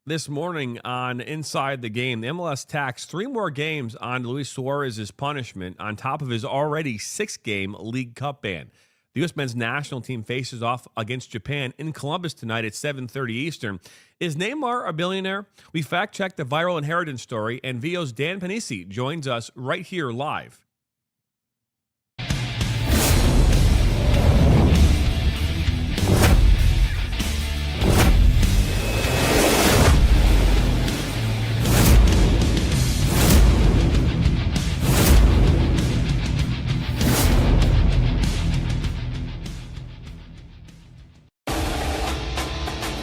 This morning on Inside the Game, the MLS taxed 3 more games on Luis Suárez's punishment on top of his already 6-game League Cup ban. The U.S. men's national team faces off against Japan in Columbus tonight at 7:30 Eastern. Is Neymar a billionaire? We fact-checked the viral inheritance story, and VO's Dan Pennisi joins us right here live.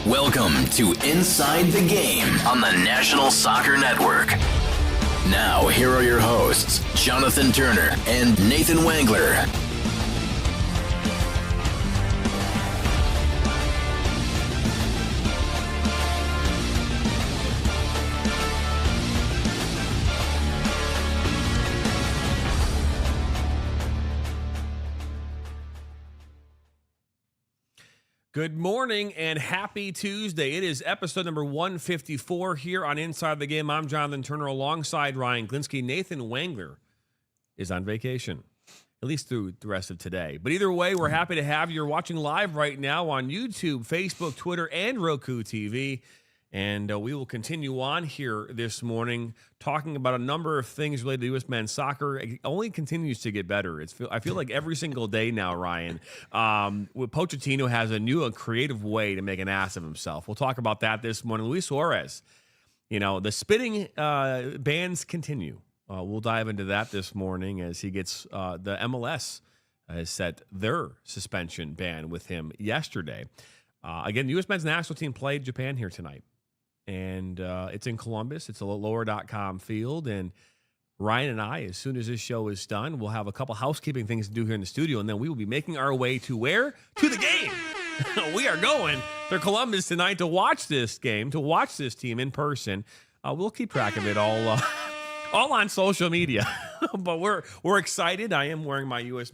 Welcome to Inside the Game on the National Soccer Network. Now, here are your hosts, Jonathan Turner and Nathan Wangler. Good morning and happy Tuesday. It is episode number 154 here on Inside the Game. I'm Jonathan Turner alongside Ryan Glinsky. Nathan Wangler is on vacation, at least through the rest of today. But either way, we're happy to have you. You're watching live right now on YouTube, Facebook, Twitter, and Roku TV. And we will continue on here this morning talking about a number of things related to U.S. men's soccer. It only continues to get better. I feel like every single day now, Ryan, Pochettino has a new and creative way to make an ass of himself. We'll talk about that this morning. Luis Suárez, the spitting bans continue. We'll dive into that this morning as he gets the MLS has set their suspension ban with him yesterday. Again, the U.S. men's national team played Japan here tonight. And it's in Columbus. It's a lower.com field. And Ryan and I, as soon as this show is done, we'll have a couple housekeeping things to do here in the studio. And then we will be making our way to where? To the game. We are going to Columbus tonight to watch this game, to watch this team in person. We'll keep track of it all on social media. But we're excited. I am wearing my U.S.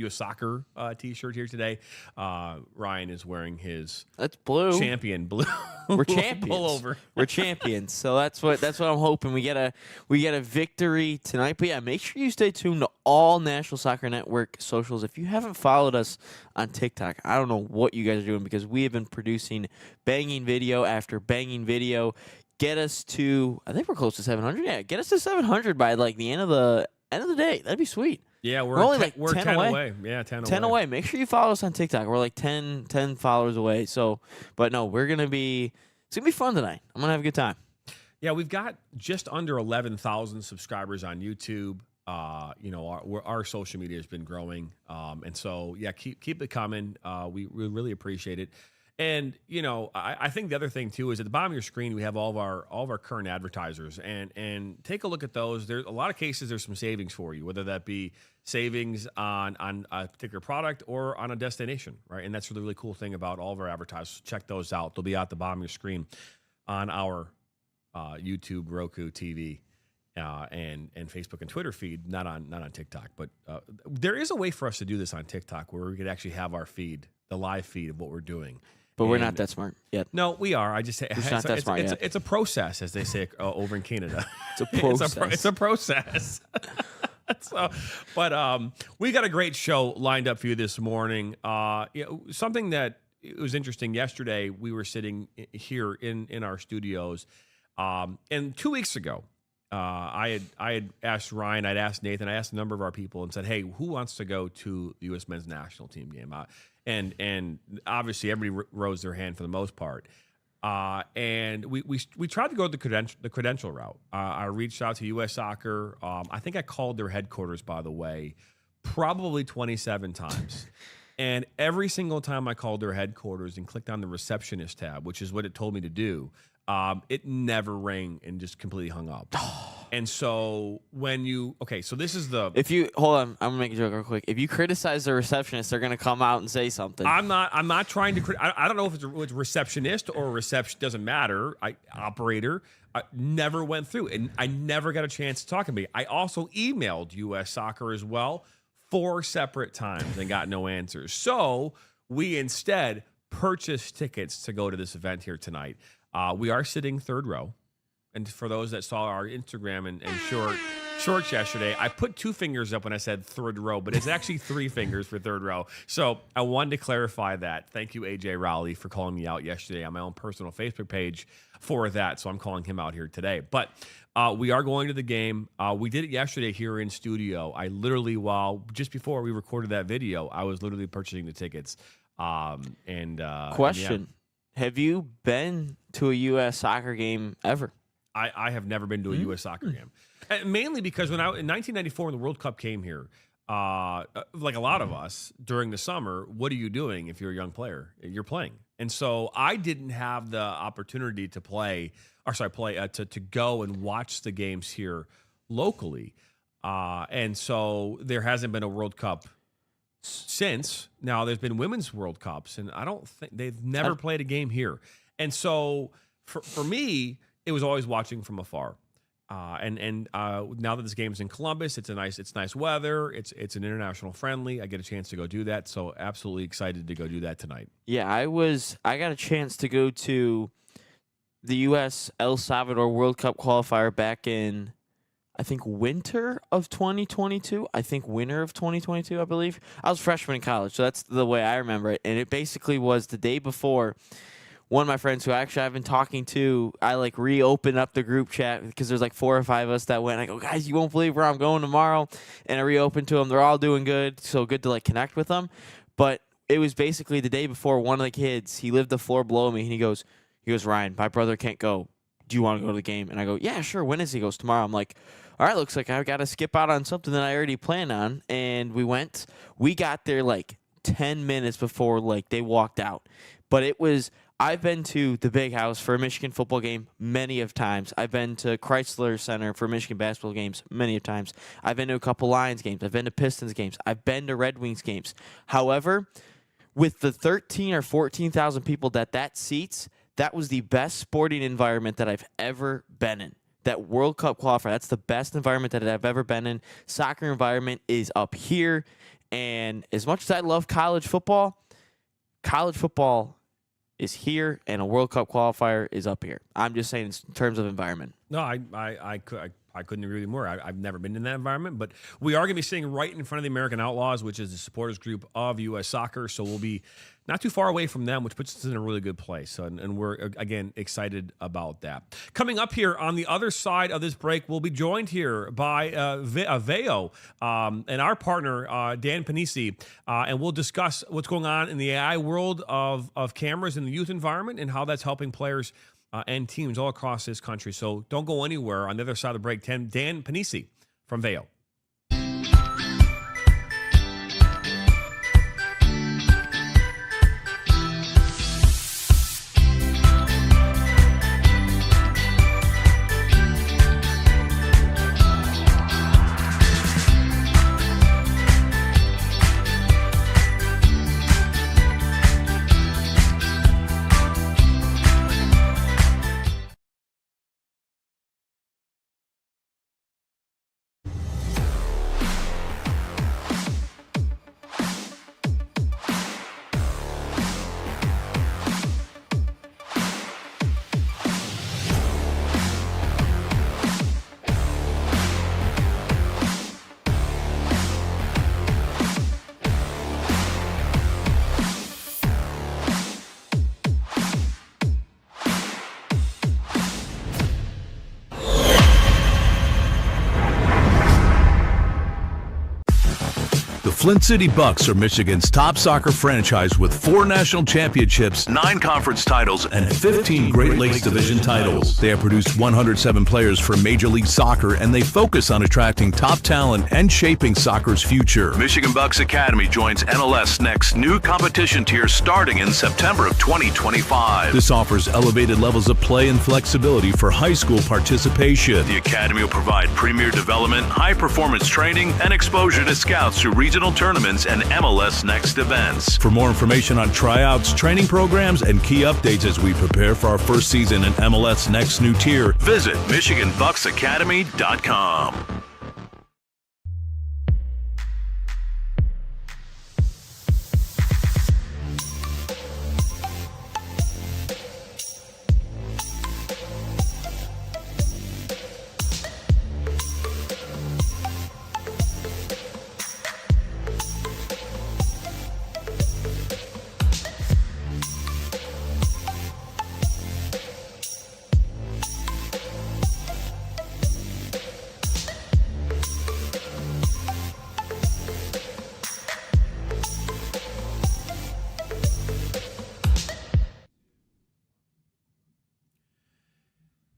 soccer T-shirt here today. Ryan is wearing his that's blue champion blue. We're champions. Pullover. We're champions. So that's what I'm hoping. We get a victory tonight. But yeah, make sure you stay tuned to all National Soccer Network socials. If you haven't followed us on TikTok, I don't know what you guys are doing because we have been producing banging video after banging video. Get us to, I think we're close to 700. Yeah, get us to 700 by like the end of the day. That'd be sweet. Yeah, we're only we're 10 away. Yeah, 10 away. Make sure you follow us on TikTok. We're like 10 followers away. So, but no, it's going to be fun tonight. I'm going to have a good time. Yeah, we've got just under 11,000 subscribers on YouTube. Our social media has been growing. And so, yeah, keep it coming. We really appreciate it. And, I think the other thing, too, is at the bottom of your screen, we have all of our current advertisers. And take a look at those. There's a lot of cases there's some savings for you, whether that be savings on a particular product or on a destination, right? And that's the really cool thing about all of our advertisers. Check those out. They'll be out the bottom of your screen on our YouTube, Roku TV, and Facebook and Twitter feed, not on TikTok. But there is a way for us to do this on TikTok where we could actually have our feed, the live feed of what we're doing. But we're not that smart yet. No, we are. I just say it's not that smart yet. It's a process, as they say over in Canada. It's a process. It's a process. But we got a great show lined up for you this morning. Something that was interesting yesterday. We were sitting here in our studios, and 2 weeks ago, I had asked Ryan, I'd asked Nathan, I asked a number of our people and said, hey, who wants to go to the U.S. men's national team game? And obviously everybody rose their hand for the most part. And we tried to go the credential route. I reached out to U.S. Soccer. I think I called their headquarters, by the way, probably 27 times. And every single time I called their headquarters and clicked on the receptionist tab, which is what it told me to do, it never rang and just completely hung up. And so so this is if you hold on, I'm gonna make a joke real quick. If you criticize the receptionist, they're gonna come out and say something. I'm not trying to. I don't know if it's receptionist or reception. Doesn't matter. Operator. I never went through, and I never got a chance to talk to me. I also emailed U.S. Soccer as well 4 separate times and got no answers. So we instead purchased tickets to go to this event here tonight. We are sitting third row. And for those that saw our Instagram and shorts yesterday, I put 2 fingers up when I said third row, but it's actually 3 fingers for third row. So I wanted to clarify that. Thank you, AJ Rowley, for calling me out yesterday on my own personal Facebook page for that. So I'm calling him out here today. But we are going to the game. We did it yesterday here in studio. I literally, just before we recorded that video, I was literally purchasing the tickets. Question. Yeah. Have you been to a U.S. soccer game ever? I have never been to a U.S. soccer game. And mainly because in 1994 when the World Cup came here, like a lot of us during the summer, what are you doing if you're a young player? You're playing. And so I didn't have the opportunity to to go and watch the games here locally. And so there hasn't been a World Cup since. Now there's been Women's World Cups, and I don't think they've never played a game here. And so for me, it was always watching from afar. And now that this game's in Columbus, it's nice weather. It's an international friendly. I get a chance to go do that. So absolutely excited to go do that tonight. Yeah, I got a chance to go to the U.S. El Salvador World Cup qualifier back in, I think, winter of 2022. I believe. I was a freshman in college, so that's the way I remember it. And it basically was the day before. One of my friends who actually I've been talking to, I reopened up the group chat because there's 4 or 5 of us that went. I go, guys, you won't believe where I'm going tomorrow. And I reopened to them. They're all doing good. So good to connect with them. But it was basically the day before. One of the kids, he lived the floor below me. And he goes, Ryan, my brother can't go. Do you want to go to the game? And I go, yeah, sure. When is he? He goes, tomorrow. I'm like, all right, looks like I've got to skip out on something that I already planned on. And we went. We got there 10 minutes before they walked out. But it was... I've been to the Big House for a Michigan football game many of times. I've been to Chrysler Center for Michigan basketball games many of times. I've been to a couple Lions games. I've been to Pistons games. I've been to Red Wings games. However, with the 13 or 14,000 people that seats, that was the best sporting environment that I've ever been in. That World Cup qualifier, that's the best environment that I've ever been in. Soccer environment is up here. And as much as I love college football is here, and a World Cup qualifier is up here. I'm just saying in terms of environment. No, I couldn't agree with you more. I've never been in that environment, but we are going to be sitting right in front of the American Outlaws, which is the supporters group of U.S. Soccer. So we'll be not too far away from them, which puts us in a really good place. And we're, again, excited about that. Coming up here on the other side of this break, we'll be joined here by Veo and our partner, Dan Pennisi, and we'll discuss what's going on in the AI world of cameras in the youth environment and how that's helping players and teams all across this country. So don't go anywhere. On the other side of the break, Dan Pennisi from Veo. Flint City Bucks are Michigan's top soccer franchise with 4 national championships, 9 conference titles, and 15 Great Lakes Division titles. They have produced 107 players for Major League Soccer, and they focus on attracting top talent and shaping soccer's future. Michigan Bucks Academy joins NLS Next new competition tier starting in September of 2025. This offers elevated levels of play and flexibility for high school participation. The Academy will provide premier development, high-performance training, and exposure to scouts through regional tournaments and MLS Next events. For more information on tryouts, training programs, and key updates as we prepare for our first season in MLS Next new tier, visit MichiganBucksAcademy.com.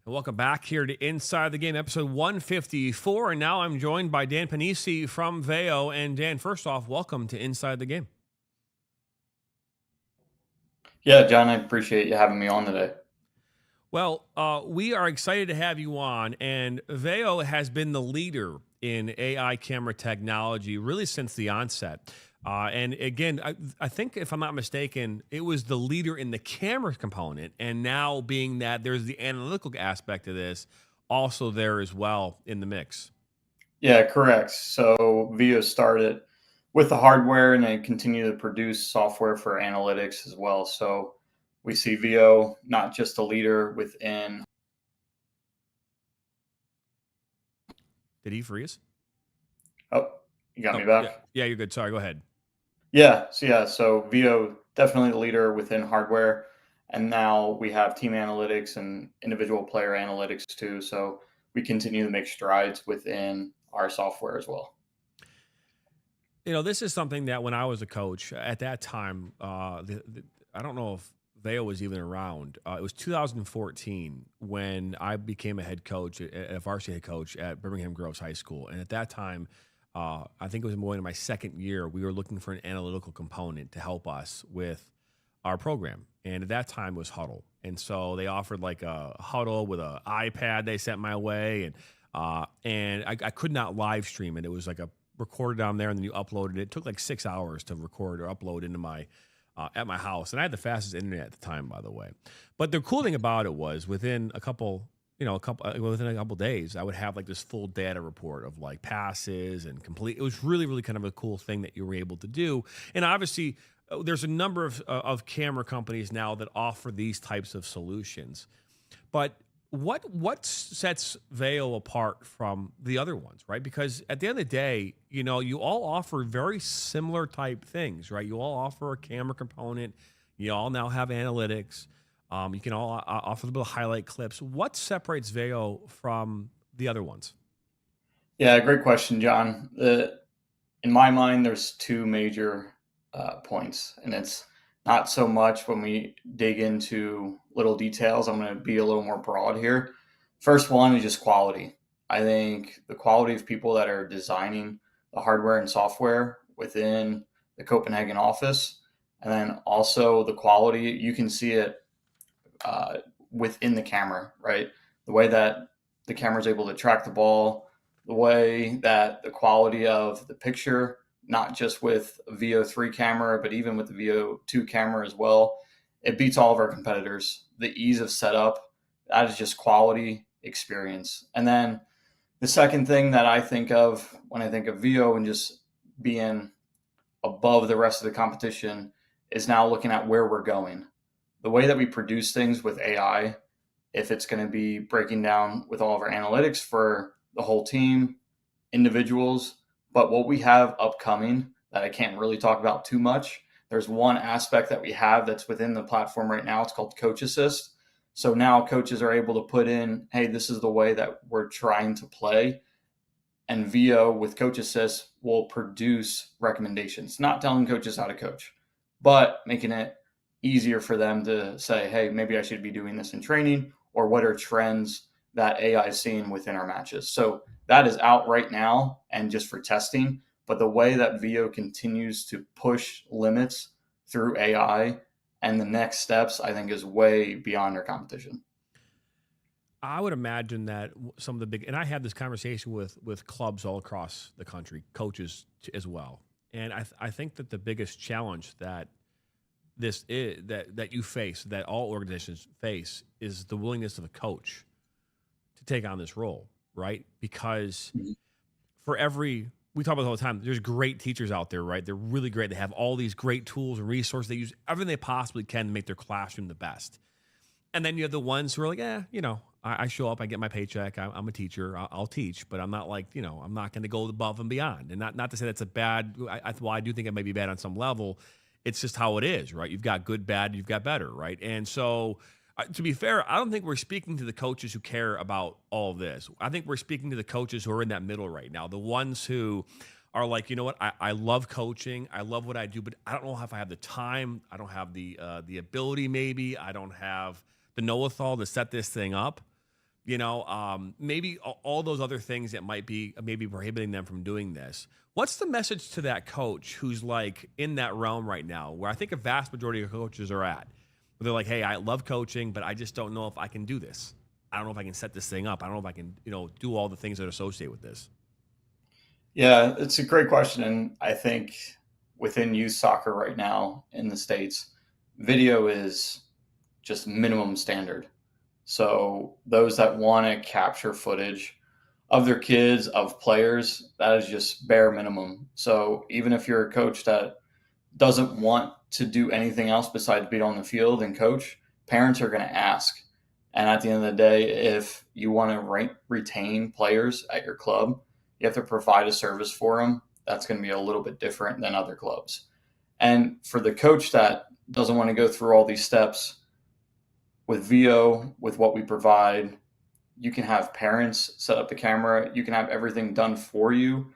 Welcome back here to Inside the Game, episode 154. And now I'm joined by Dan Pennisi from Veo. And Dan, first off, welcome to Inside the Game. Yeah, John, I appreciate you having me on today. Well, we are excited to have you on. And Veo has been the leader in AI camera technology really since the onset. And again, I think if I'm not mistaken, it was the leader in the camera component. And now being that there's the analytical aspect of this also there as well in the mix. Yeah, correct. So Veo started with the hardware and they continue to produce software for analytics as well. So we see Veo not just a leader within. Did he freeze? Oh, you got me back? Yeah, you're good. Sorry, go ahead. So Veo definitely the leader within hardware, and now we have team analytics and individual player analytics too. So we continue to make strides within our software as well. You know, this is something that when I was a coach at that time, I don't know if Veo was even around. It was 2014 when I became a head coach, a varsity head coach at Birmingham Groves High School, and at that time. I think it was going in my second year, we were looking for an analytical component to help us with our program. And at that time was Huddle. And so they offered like a Huddle with an iPad they sent my way. And I could not live stream it. It was like a recorded down there and then you uploaded it. It took like 6 hours to record or upload into my at my house. And I had the fastest internet at the time, by the way. But the cool thing about it was within a couple days, I would have like this full data report of like passes and complete. It was really, really kind of a cool thing that you were able to do. And obviously, there's a number of camera companies now that offer these types of solutions. But what sets Veo apart from the other ones, right? Because at the end of the day, you know, you all offer very similar type things, right? You all offer a camera component. You all now have analytics. You can all offer a little highlight clips. What separates Veo from the other ones? Yeah, great question, John. In my mind, there's two major points, and it's not so much when we dig into little details. I'm going to be a little more broad here. First one is just quality. I think the quality of people that are designing the hardware and software within the Copenhagen office, and then also the quality, you can see it within the camera, right? The way that the camera is able to track the ball, the way that the quality of the picture, not just with a Veo 3 camera, but even with the Veo 2 camera as well, it beats all of our competitors. The ease of setup, that is just quality experience. And then the second thing that I think of when I think of Veo and just being above the rest of the competition is now looking at where we're going. The way that we produce things with AI, if it's going to be breaking down with all of our analytics for the whole team, individuals, but what we have upcoming that I can't really talk about too much, there's one aspect that we have that's within the platform right now. It's called Coach Assist. So now coaches are able to put in, hey, this is the way that we're trying to play. And Veo with Coach Assist will produce recommendations, not telling coaches how to coach, but making it easier for them to say, hey, maybe I should be doing this in training, or what are trends that AI is seeing within our matches. So that is out right now and just for testing. But the way that Veo continues to push limits through AI and the next steps, I think is way beyond our competition. I would imagine that some of the big, and I had this conversation with clubs all across the country, coaches as well. And I think that the biggest challenge that this is that you face, that all organizations face, is the willingness of a coach to take on this role, right? Because for every, we talk about it all the time, there's great teachers out there, right? They're really great. They have all these great tools and resources. They use everything they possibly can to make their classroom the best. And then you have the ones who are like, I show up, I get my paycheck, I'm a teacher, I'll teach, but I'm not like, I'm not going to go above and beyond. And not to say that's a bad, I do think it may be bad on some level. It's just how it is, right? You've got good, bad, you've got better, right? And so, to be fair, I don't think we're speaking to the coaches who care about all of this. I think we're speaking to the coaches who are in that middle right now, the ones who are like, you know what, I love coaching, I love what I do, but I don't know if I have the time, I don't have the ability maybe, I don't have the know-it-all to set this thing up. Maybe all those other things that might be maybe prohibiting them from doing this. What's the message to that coach who's like in that realm right now, where I think a vast majority of coaches are at? Where they're like, hey, I love coaching, but I just don't know if I can do this. I don't know if I can set this thing up. I don't know if I can, do all the things that are associated with this. Yeah, it's a great question. And I think within youth soccer right now in the States, video is just minimum standard. So those that want to capture footage of their kids, of players, that is just bare minimum. So even if you're a coach that doesn't want to do anything else besides be on the field and coach, parents are going to ask. And at the end of the day, if you want to retain players at your club, you have to provide a service for them. That's going to be a little bit different than other clubs. And for the coach that doesn't want to go through all these steps, with VO, with what we provide, you can have parents set up the camera. You can have everything done for you.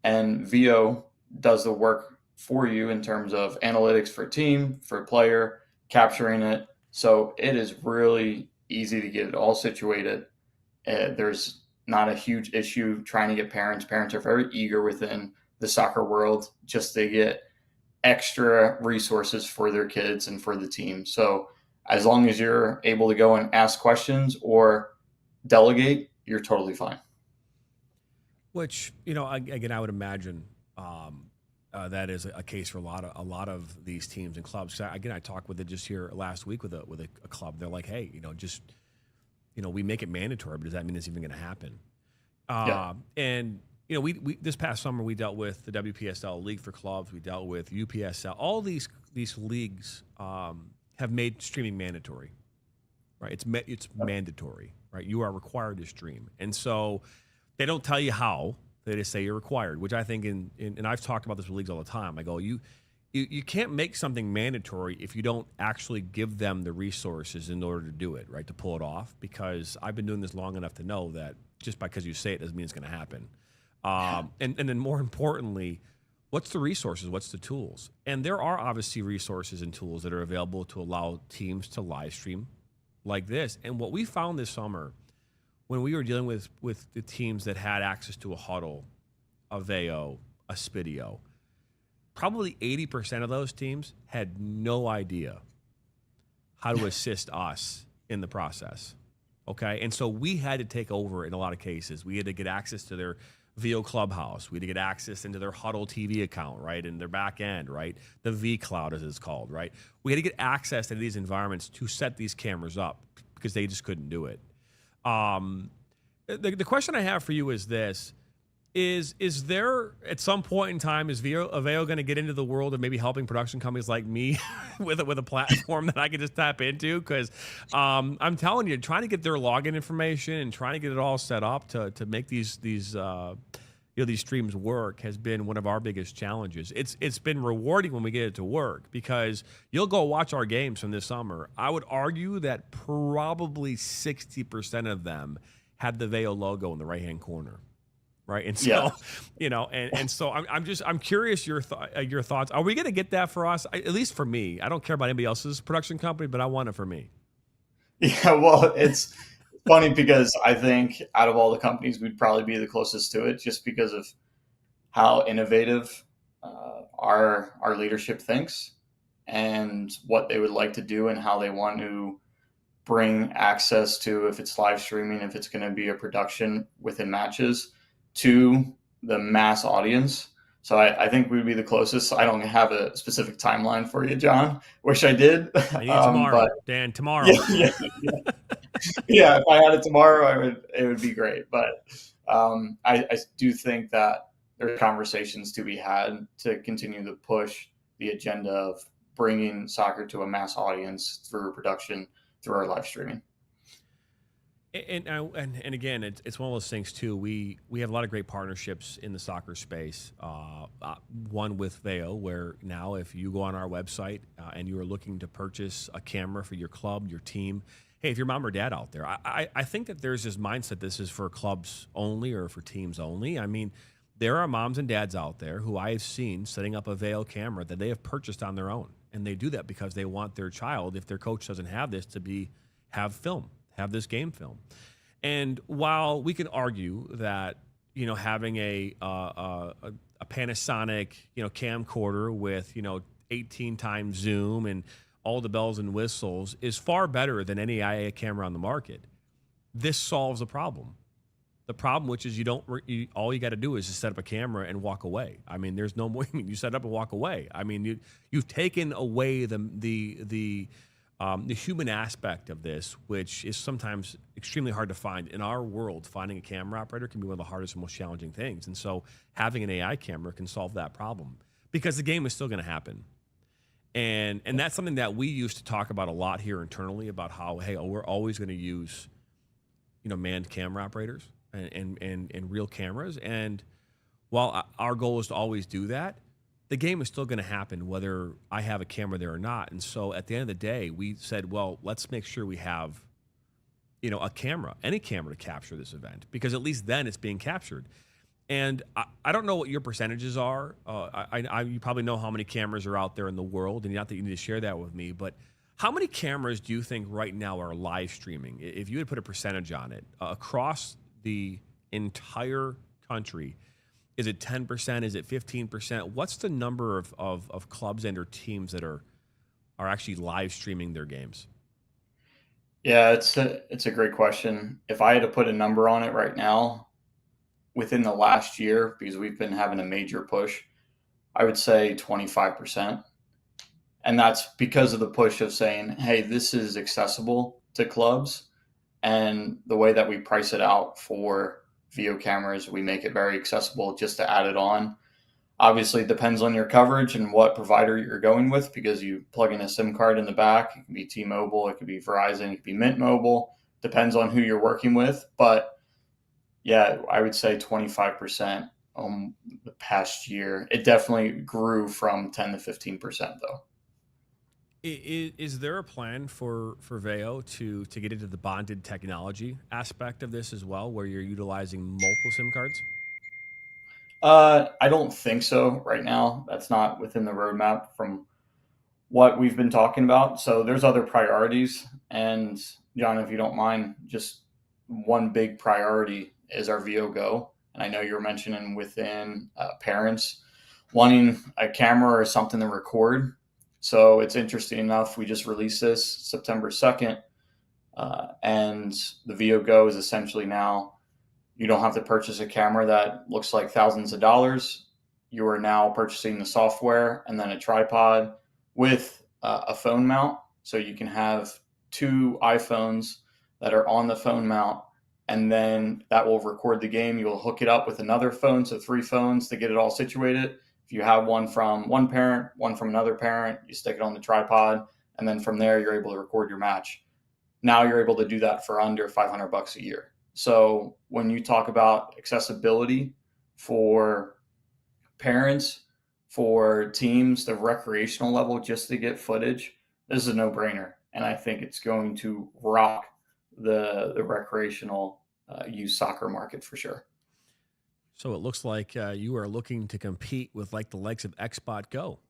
And VO does the work for you in terms of analytics for team, for player, capturing it. So it is really easy to get it all situated. There's not a huge issue trying to get parents. Parents are very eager within the soccer world just to get extra resources for their kids and for the team. So as long as you're able to go and ask questions or delegate, you're totally fine. Which, again, I would imagine that is a case for a lot of these teams and clubs. I talked with it just here last week with a club. They're like, hey, we make it mandatory, but does that mean it's even going to happen? Yeah. And we this past summer we dealt with the WPSL League for Clubs. We dealt with UPSL. All these leagues have made streaming mandatory, right? It's mandatory, right? You are required to stream, and so they don't tell you how. They just say you're required, which I think and I've talked about this with leagues all the time. I go, you can't make something mandatory if you don't actually give them the resources in order to do it, right? To pull it off, because I've been doing this long enough to know that just because you say it doesn't mean it's going to happen. And then more importantly, what's the resources? What's the tools? And there are obviously resources and tools that are available to allow teams to live stream like this. And what we found this summer when we were dealing with the teams that had access to a huddle, a VEO, a Spidio, probably 80% of those teams had no idea how to assist us in the process. Okay. And so we had to take over in a lot of cases. We had to get access to their VO Clubhouse. We had to get access into their Huddle TV account, right? And their back end, right? The V Cloud, as it's called, right? We had to get access to these environments to set these cameras up because they just couldn't do it. The question I have for you is this. Is there, at some point in time, is VEO going to get into the world of maybe helping production companies like me with a platform that I can just tap into? Because I'm telling you, trying to get their login information and trying to get it all set up to make these streams work has been one of our biggest challenges. It's been rewarding when we get it to work, because you'll go watch our games from this summer. I would argue that probably 60% of them had the VEO logo in the right-hand corner. Right. And so, and so I'm curious your thoughts. Are we going to get that for us? At least for me. I don't care about anybody else's production company, but I want it for me. Yeah, well, it's funny because I think out of all the companies, we'd probably be the closest to it, just because of how innovative our leadership thinks and what they would like to do and how they want to bring access to, if it's live streaming, if it's going to be a production within matches, to the mass audience. So I think we'd be the closest. I don't have a specific timeline for you, John. Wish I did. I need it tomorrow, Dan. Tomorrow. Yeah, if I had it tomorrow, it would be great. But I do think that there are conversations to be had to continue to push the agenda of bringing soccer to a mass audience through production, through our live streaming. And again, it's one of those things too. We have a lot of great partnerships in the soccer space. One with VEO, where now if you go on our website and you are looking to purchase a camera for your club, your team, hey, if your mom or dad out there, I think that there's this mindset this is for clubs only or for teams only. I mean, there are moms and dads out there who I have seen setting up a VEO camera that they have purchased on their own, and they do that because they want their child, if their coach doesn't have this, to have film. Have this game film. And while we can argue that, having a Panasonic, camcorder with, 18 times zoom and all the bells and whistles is far better than any IA camera on the market, this solves a problem. The problem, which is all you got to do is just set up a camera and walk away. I mean, there's no more. You set up and walk away. I mean, you've taken away the human aspect of this, which is sometimes extremely hard to find in our world. Finding a camera operator can be one of the hardest and most challenging things. And so, having an AI camera can solve that problem because the game is still going to happen. And that's something that we used to talk about a lot here internally about how we're always going to use manned camera operators and real cameras. And while our goal is to always do that, the game is still going to happen whether I have a camera there or not. And so at the end of the day, we said, well, let's make sure we have, a camera, any camera to capture this event, because at least then it's being captured. And I don't know what your percentages are. You probably know how many cameras are out there in the world, and not that you need to share that with me, but how many cameras do you think right now are live streaming? If you had put a percentage on it across the entire country, is it 10%? Is it 15%? What's the number of clubs and or teams that are actually live streaming their games? Yeah, it's a great question. If I had to put a number on it right now, within the last year, because we've been having a major push, I would say 25%. And that's because of the push of saying, hey, this is accessible to clubs. And the way that we price it out for VO cameras, we make it very accessible just to add it on. Obviously, it depends on your coverage and what provider you're going with, because you plug in a SIM card in the back. It can be T-Mobile, it could be Verizon, it could be Mint Mobile. Depends on who you're working with. But yeah, I would say 25% the past year. It definitely grew from 10 to 15% though. Is there a plan for Veo to get into the bonded technology aspect of this as well, where you're utilizing multiple SIM cards? I don't think so right now. That's not within the roadmap from what we've been talking about. So there's other priorities. And John, if you don't mind, just one big priority is our VO Go. And I know you were mentioning within parents wanting a camera or something to record. So it's interesting enough. We just released this September 2nd. And the VO Go is essentially now, you don't have to purchase a camera that looks like thousands of dollars. You are now purchasing the software and then a tripod with a phone mount. So you can have 2 iPhones that are on the phone mount, and then that will record the game. You'll hook it up with another phone, so 3 phones to get it all situated. If you have one from one parent, one from another parent, you stick it on the tripod, and then from there, you're able to record your match. Now you're able to do that for under $500 a year. So when you talk about accessibility for parents, for teams, the recreational level, just to get footage, this is a no-brainer. And I think it's going to rock the recreational youth soccer market for sure. So it looks like you are looking to compete with like the likes of Xbot Go.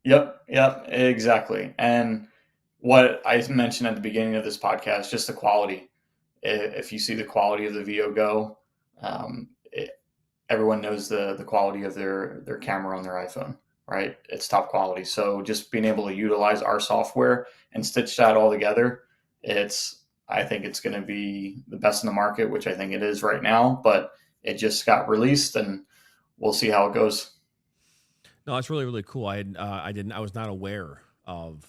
Yep, exactly. And what I mentioned at the beginning of this podcast, just the quality. If you see the quality of the VO Go, everyone knows the quality of their camera on their iPhone, right? It's top quality. So just being able to utilize our software and stitch that all together, I think it's going to be the best in the market, which I think it is right now, but it just got released and we'll see how it goes. No, it's really, really cool. I was not aware of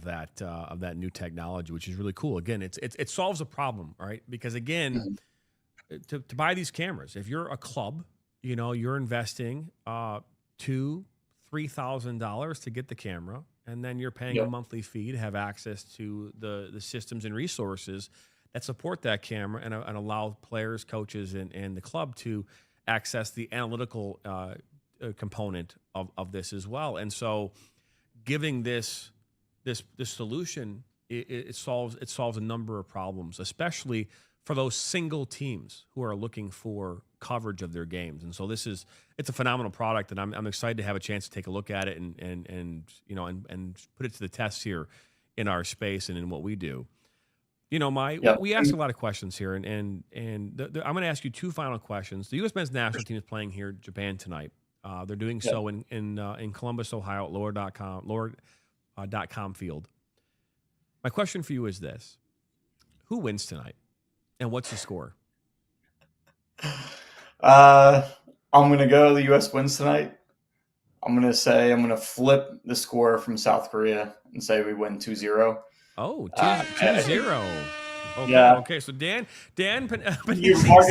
that new technology, which is really cool. Again, it solves a problem, right? Because again, to buy these cameras, if you're a club, you're investing $2,000-$3,000 to get the camera, and then you're paying a monthly fee to have access to the systems and resources that support that camera and allow players, coaches, and the club to access the analytical component of this as well. And so, giving this solution, it solves a number of problems, especially for those single teams who are looking for coverage of their games. And so it's a phenomenal product, and I'm excited to have a chance to take a look at it and put it to the test here in our space and in what we do. You know, Yeah. we ask a lot of questions here, and I'm going to ask you two final questions. The U.S. men's national team is playing here in Japan tonight. They're doing so in Columbus, Ohio, at lower.com field. My question for you is this: who wins tonight, and what's the score? I'm going to go the U.S. wins tonight. I'm going to flip the score from South Korea and say we win 2-0. Oh, 2-0. Okay, Yeah. okay. So Dan You Pennisi mark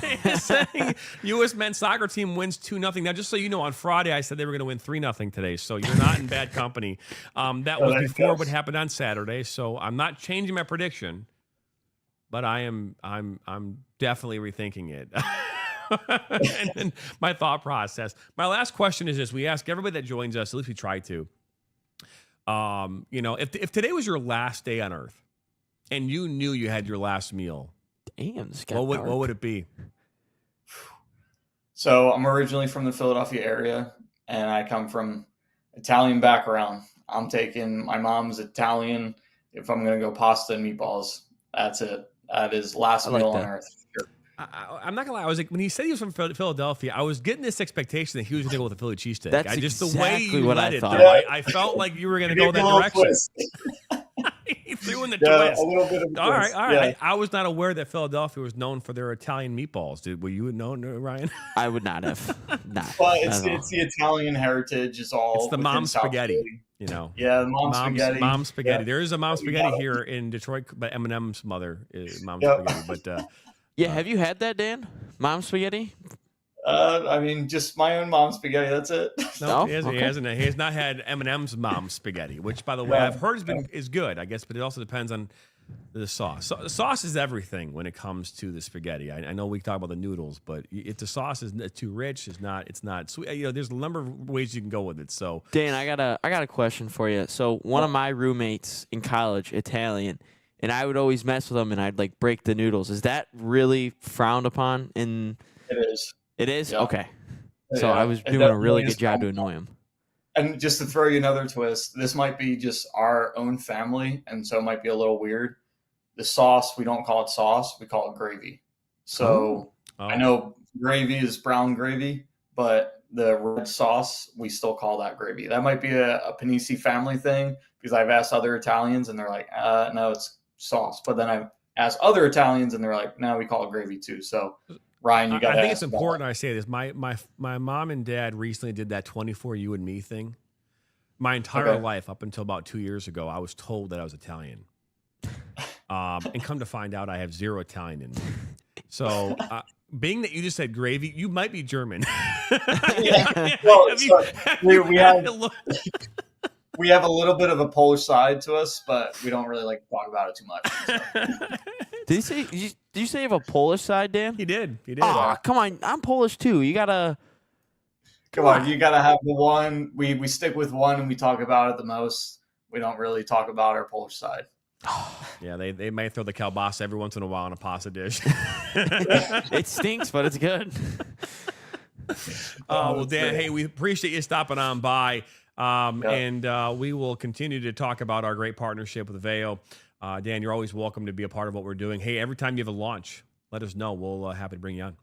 it saying U.S. men's soccer team wins 2-0. Now, just so you know, on Friday I said they were going to win 3-0 today, so you're not in bad company. That was before what happened on Saturday, so I'm not changing my prediction, but I'm definitely rethinking it. And then my thought process. My last question is this: we ask everybody that joins us, at least we try to. You know, if today was your last day on Earth, and you knew you had your last meal, Damn, what would it be? So I'm originally from the Philadelphia area, and I come from Italian background. I'm taking my mom's Italian. If I'm going to go pasta and meatballs, that's it. That is last meal on Earth. Sure. I'm not gonna lie. I was like, when he said he was from Philadelphia, I was getting this expectation that he was gonna go with a Philly cheesesteak. That's just the exactly way you what let I it. thought. Though, I felt like you were gonna go that direction. He threw in the twist. A little bit of a All twist. right. Yeah. I was not aware that Philadelphia was known for their Italian meatballs. Were you known, Ryan? I would not have. Not. But it's the Italian heritage. It's all. It's the within mom South spaghetti. Philly. You know. Yeah, the mom spaghetti. Yeah. There is a mom spaghetti here in Detroit, but Eminem's mother is mom spaghetti. But yeah, have you had that, Dan? Mom spaghetti? I mean, just my own mom spaghetti. That's it. no, he Okay. hasn't. He has not had Eminem's mom spaghetti, which, by the way, I've heard is good, I guess, but it also depends on the sauce. So, sauce is everything when it comes to the spaghetti. I know we talk about the noodles, but if the sauce is too rich, it's not sweet. You know, there's a number of ways you can go with it. So, Dan, I got a question for you. So one of my roommates in college, Italian, and I would always mess with him, and I'd like break the noodles. Is that really frowned upon? It is. It is? Yeah. Okay. So Yeah, I was it doing a really definitely is good job to frowned annoy him. And just to throw you another twist, this might be just our own family, and so it might be a little weird. The sauce, we don't call it sauce, we call it gravy. So I know gravy is brown gravy, but the red sauce, we still call that gravy. That might be a Pennisi family thing, because I've asked other Italians, and they're like, no, it's sauce. But then I've asked other Italians, and they're like, no, we call it gravy too. So Ryan, you got to. I think it's important I say this. My mom and dad recently did that 24 You and Me thing. My entire life, up until about 2 years ago, I was told that I was Italian. And come to find out, I have zero Italian in me. So, being that you just said gravy, you might be German. Well, we have a little bit of a Polish side to us, but we don't really like to talk about it too much. So. Did you say you have a Polish side, Dan? He did. Oh, come on. I'm Polish too. You gotta. Come on, you gotta have the one. We stick with one, and we talk about it the most. We don't really talk about our Polish side. Yeah, they may throw the kielbasa every once in a while on a pasta dish. It stinks, but it's good. Well, Dan, hey, we appreciate you stopping on by. And we will continue to talk about our great partnership with Vail. Dan, you're always welcome to be a part of what we're doing. Hey, every time you have a launch, let us know. We'll happy to bring you on.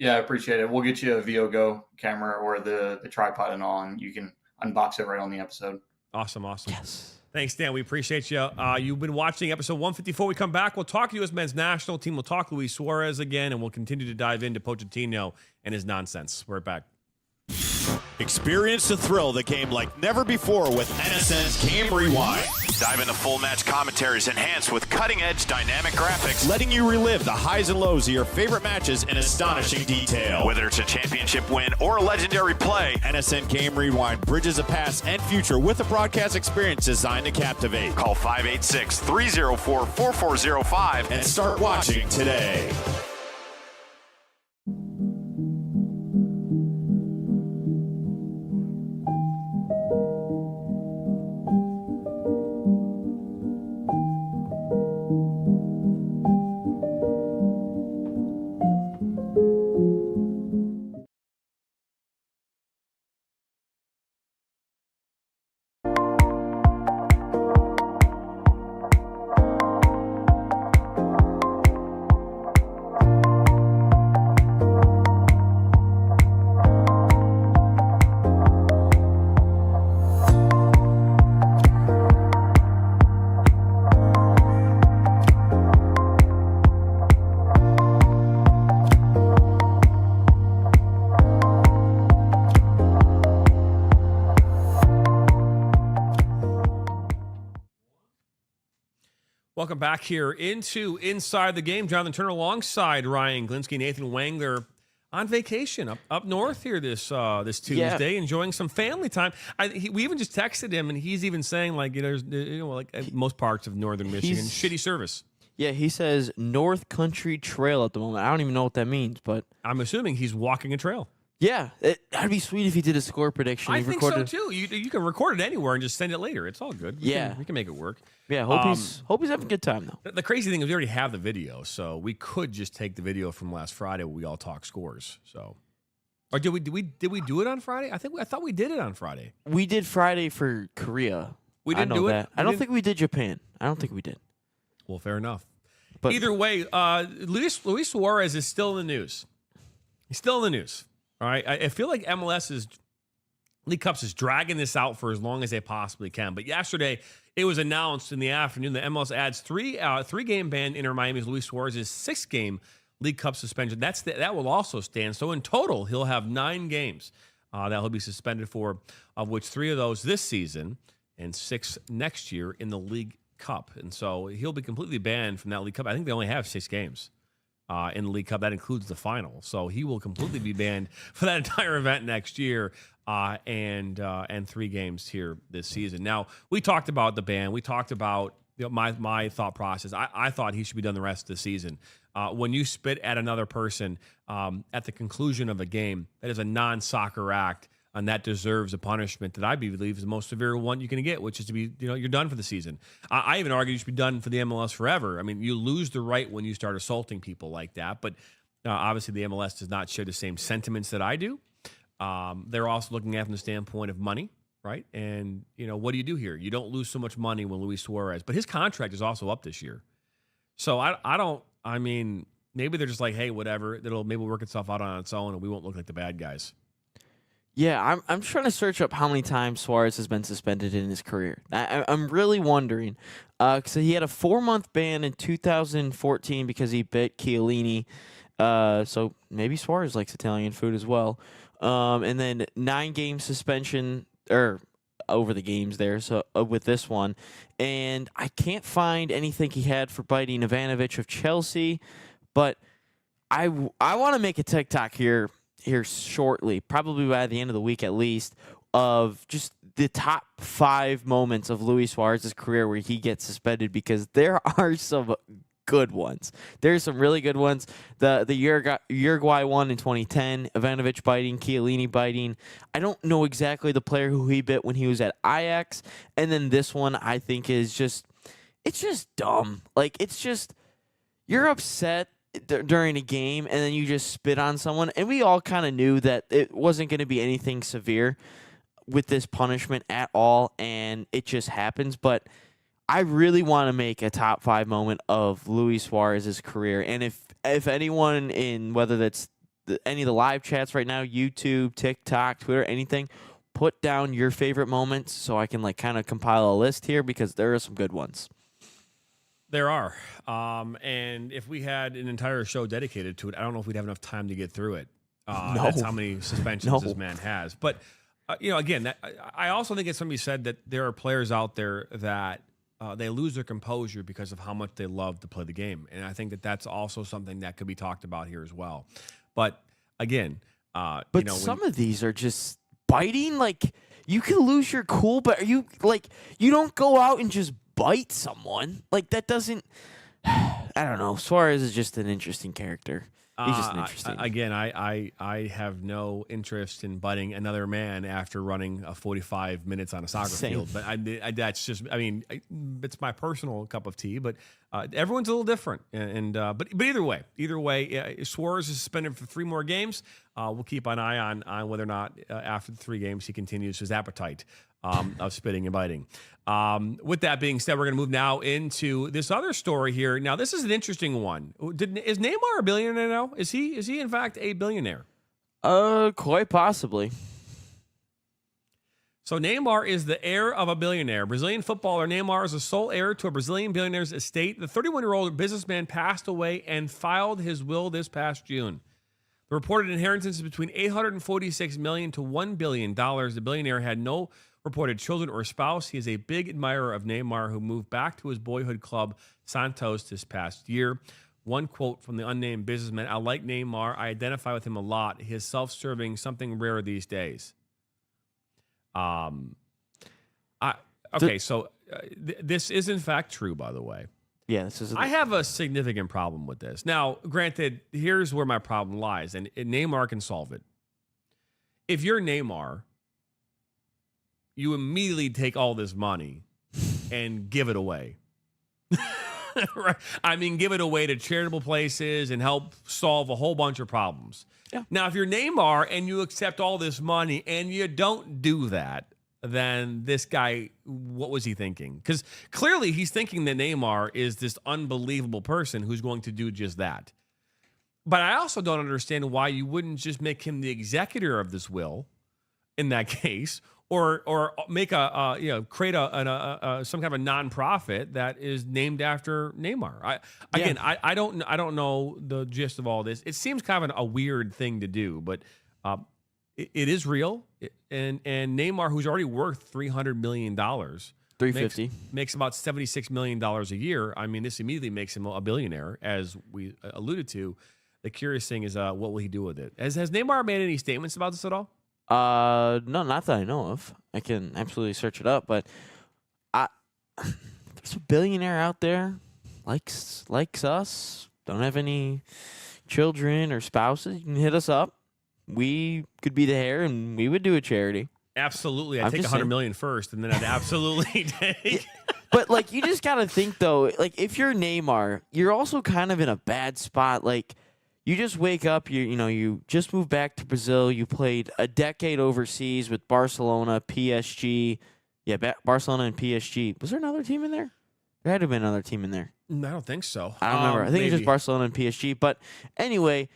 Yeah, I appreciate it. We'll get you a VOGO camera or the tripod and all, and you can unbox it right on the episode. Awesome. Yes. Thanks, Dan. We appreciate you. You've been watching episode 154. We come back. We'll talk U.S. men's national team. We'll talk Luis Suárez again, and we'll continue to dive into Pochettino and his nonsense. We're back. Experience the thrill of the game like never before with NSN's Game Rewind. Dive into full match commentaries enhanced with cutting-edge dynamic graphics, letting you relive the highs and lows of your favorite matches in astonishing detail. Whether it's a championship win or a legendary play, NSN Game Rewind bridges the past and future with a broadcast experience designed to captivate. Call 586-304-4405 and start watching today. Welcome back here into Inside the Game. Jonathan Turner alongside Ryan Glinsky, Nathan Wangler on vacation up north here this Tuesday, enjoying some family time. We even just texted him, and he's even saying like most parts of northern Michigan, shitty service. Yeah, he says North Country Trail at the moment. I don't even know what that means, but I'm assuming he's walking a trail. Yeah, that'd be sweet if he did a score prediction. I think so too. You can record it anywhere and just send it later. It's all good. We can make it work. Yeah, hope he's having a good time though. The crazy thing is we already have the video, so we could just take the video from last Friday where we all talk scores. So, or did we do it on Friday? I thought we did it on Friday. We did Friday for Korea. We didn't do it. I don't think we did Japan. I don't think we did. Well, fair enough. But either way, Luis Suárez is still in the news. He's still in the news. All right, I feel like MLS League Cups is dragging this out for as long as they possibly can. But yesterday, it was announced in the afternoon that MLS adds three-game ban Inter Miami's Luis Suárez' 6-game League Cup suspension. That will also stand. So in total, he'll have 9 games that he'll be suspended for, of which 3 of those this season and 6 next year in the League Cup. And so he'll be completely banned from that League Cup. I think they only have 6 games. In the League Cup. That includes the final. So he will completely be banned for that entire event next year and 3 games here this season. Now, we talked about the ban. We talked about my thought process. I thought he should be done the rest of the season. When you spit at another person at the conclusion of a game, that is a non-soccer act, and that deserves a punishment that I believe is the most severe one you can get, which is to be, you're done for the season. I even argue you should be done for the MLS forever. I mean, you lose the right when you start assaulting people like that, but obviously the MLS does not share the same sentiments that I do. They're also looking at it from the standpoint of money, right? And, what do you do here? You don't lose so much money when Luis Suárez, but his contract is also up this year. So maybe they're just like, hey, whatever, it'll maybe work itself out on its own and we won't look like the bad guys. Yeah, I'm trying to search up how many times Suárez has been suspended in his career. I'm really wondering. So he had a 4-month ban in 2014 because he bit Chiellini. So maybe Suárez likes Italian food as well. And then 9-game suspension over the games there. So with this one, and I can't find anything he had for biting Ivanovic of Chelsea, but I want to make a TikTok here shortly, probably by the end of the week at least, of just the top 5 moments of Luis Suárez' career where he gets suspended, because there are some good ones. There's some really good ones. The Uruguay one in 2010, Ivanovic biting, Chiellini biting. I don't know exactly the player who he bit when he was at Ajax. And then this one I think is just dumb. Like, it's just, you're upset during a game and then you just spit on someone, and we all kind of knew that it wasn't going to be anything severe with this punishment at all, and it just happens. But I really want to make a top 5 moment of Luis Suárez' career, and if anyone in, whether that's any of the live chats right now, YouTube, TikTok, Twitter, anything, put down your favorite moments so I can kind of compile a list here, because there are some good ones. There are. And if we had an entire show dedicated to it, I don't know if we'd have enough time to get through it. No. That's how many suspensions this man has. But, again, I also think it's somebody said that there are players out there that they lose their composure because of how much they love to play the game. And I think that that's also something that could be talked about here as well. But, again, some of these are just biting. Like, you can lose your cool, but you don't go out and just bite someone. Like, that doesn't, I don't know. Suárez is just an interesting character. He's just interesting. Again, I have no interest in biting another man after running 45 minutes on a soccer field. But that's just, it's my personal cup of tea. But everyone's a little different. But either way, Suárez is suspended for 3 more games. We'll keep an eye on whether or not after the 3 games he continues his appetite of spitting and biting. With that being said, we're going to move now into this other story here. Now, this is an interesting one. Is Neymar a billionaire now? Is he in fact a billionaire? Quite possibly. So Neymar is the heir of a billionaire. Brazilian footballer Neymar is the sole heir to a Brazilian billionaire's estate. The 31-year-old businessman passed away and filed his will this past June. The reported inheritance is between $846 million to $1 billion. The billionaire had no reported children or spouse. He is a big admirer of Neymar, who moved back to his boyhood club, Santos, this past year. One quote from the unnamed businessman: "I like Neymar. I identify with him a lot. He is self-serving, something rare these days." This is in fact true, by the way. Yeah, this is. I have a significant problem with this. Now, granted, here's where my problem lies, and Neymar can solve it. If you're Neymar, you immediately take all this money and give it away. Right? I mean, give it away to charitable places and help solve a whole bunch of problems. Yeah. Now, if you're Neymar and you accept all this money and you don't do that, then this guy, what was he thinking? Because clearly he's thinking that Neymar is this unbelievable person who's going to do just that. But I also don't understand why you wouldn't just make him the executor of this will in that case, or make create some kind of a nonprofit that is named after Neymar. I don't know the gist of all this. It seems kind of a weird thing to do, but it is real. And Neymar, who's already worth $300 million, $350 makes about $76 million a year. I mean, this immediately makes him a billionaire, as we alluded to. The curious thing is, what will he do with it? Has Neymar made any statements about this at all? No, not that I know of. I can absolutely search it up, but there's a billionaire out there likes us, don't have any children or spouses. You can hit us up. We could be the hair, and we would do a charity. Absolutely. I'd take $100 million first, and then I'd absolutely take. But like, you just gotta think though. Like, if you're Neymar, you're also kind of in a bad spot. Like, you just wake up, you just moved back to Brazil. You played a decade overseas with Barcelona, PSG. Yeah, Barcelona and PSG. Was there another team in there? There had to have been another team in there. I don't think so. I don't remember. I think it was just Barcelona and PSG. But anyway,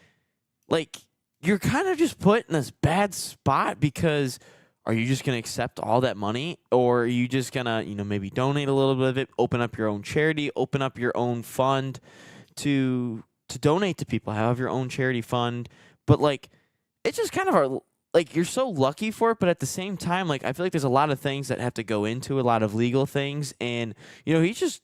like, you're kind of just put in this bad spot because are you just going to accept all that money, or are you just going to, maybe donate a little bit of it, open up your own charity, open up your own fund to donate to people, have your own charity fund. But like, it's just kind of like, you're so lucky for it, but at the same time, like, I feel like there's a lot of things that have to go into a lot of legal things, and he's just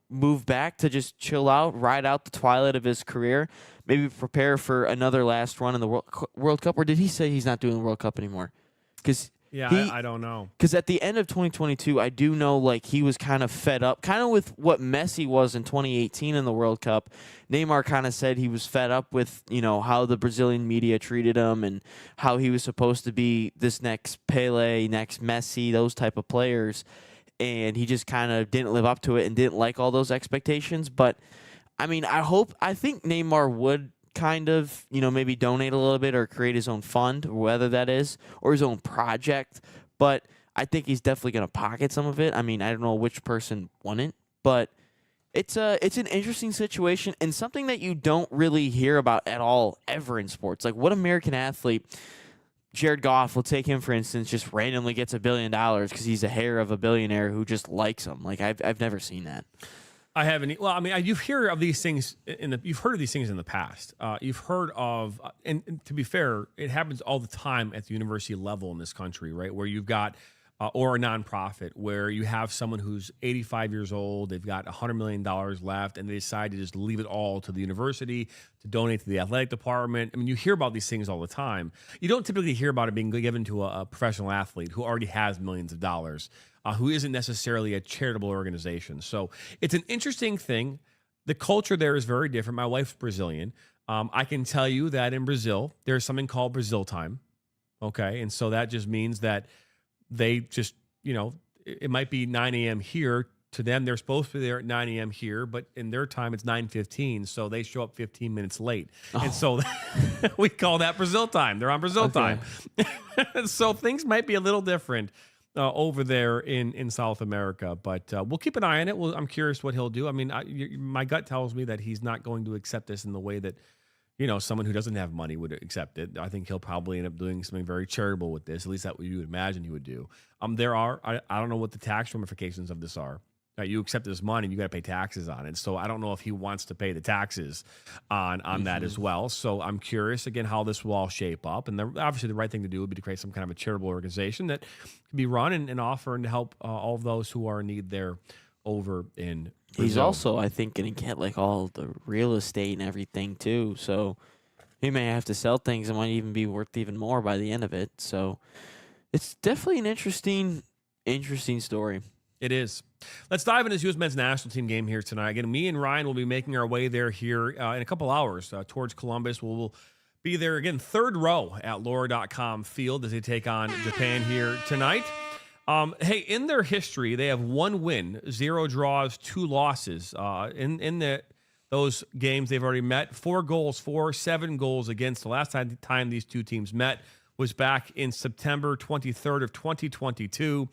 moved back to just chill out, ride out the twilight of his career, maybe prepare for another last run in the World Cup. Or did he say he's not doing the World Cup anymore? Because I don't know. Because at the end of 2022, I do know, like, he was kind of fed up, kind of with what Messi was in 2018 in the World Cup. Neymar kind of said he was fed up with, how the Brazilian media treated him and how he was supposed to be this next Pele, next Messi, those type of players. And he just kind of didn't live up to it and didn't like all those expectations. But, I mean, I think Neymar would kind of, maybe donate a little bit or create his own fund, whether that is, or his own project. But I think he's definitely going to pocket some of it. I mean, I don't know which person wouldn't, but it's an interesting situation and something that you don't really hear about at all ever in sports. Like, what American athlete, Jared Goff, we'll take him for instance, just randomly gets $1 billion because he's a hair of a billionaire who just likes him. Like, I've never seen that. I haven't. Well, I mean, you've heard of these things you've heard of these things in the past. You've heard of, and to be fair, it happens all the time at the university level in this country, right? Where you've got, or a nonprofit, where you have someone who's 85 years old, they've got $100 million left, and they decide to just leave it all to the university, to donate to the athletic department. I mean, you hear about these things all the time. You don't typically hear about it being given to a professional athlete who already has millions of dollars. Who isn't necessarily a charitable organization. So it's an interesting thing. The culture there is very different. My wife's Brazilian. I can tell you that in Brazil, there's something called Brazil time. Okay. And so that just means that they just, it might be 9 a.m. here. To them, they're supposed to be there at 9 a.m. here, but in their time, it's 9:15. So they show up 15 minutes late. Oh. And so we call that Brazil time. They're on Brazil time. So things might be a little different over there in South America, but we'll keep an eye on it. I'm curious what he'll do. I mean, my gut tells me that he's not going to accept this in the way that, someone who doesn't have money would accept it. I think he'll probably end up doing something very charitable with this. At least that's what you would imagine he would do. I don't know what the tax ramifications of this are. You accept this money, you got to pay taxes on it. So I don't know if he wants to pay the taxes on that as well. So I'm curious, again, how this will all shape up. And obviously the right thing to do would be to create some kind of a charitable organization that can be run and offer and help all of those who are in need there over in Brazil. He's also, I think, going to get like all the real estate and everything too. So he may have to sell things that might even be worth even more by the end of it. So it's definitely an interesting story. It is. Let's dive into this U.S. men's national team game here tonight. Again, me and Ryan will be making our way there here in a couple hours towards Columbus. We'll be there again, third row at Laura.com field as they take on Japan here tonight. Hey, in their history, they have 1 win, 0 draws, 2 losses. In those games they've already met, 4 goals for, 7 goals against. The last time these two teams met was back in September 23rd of 2022,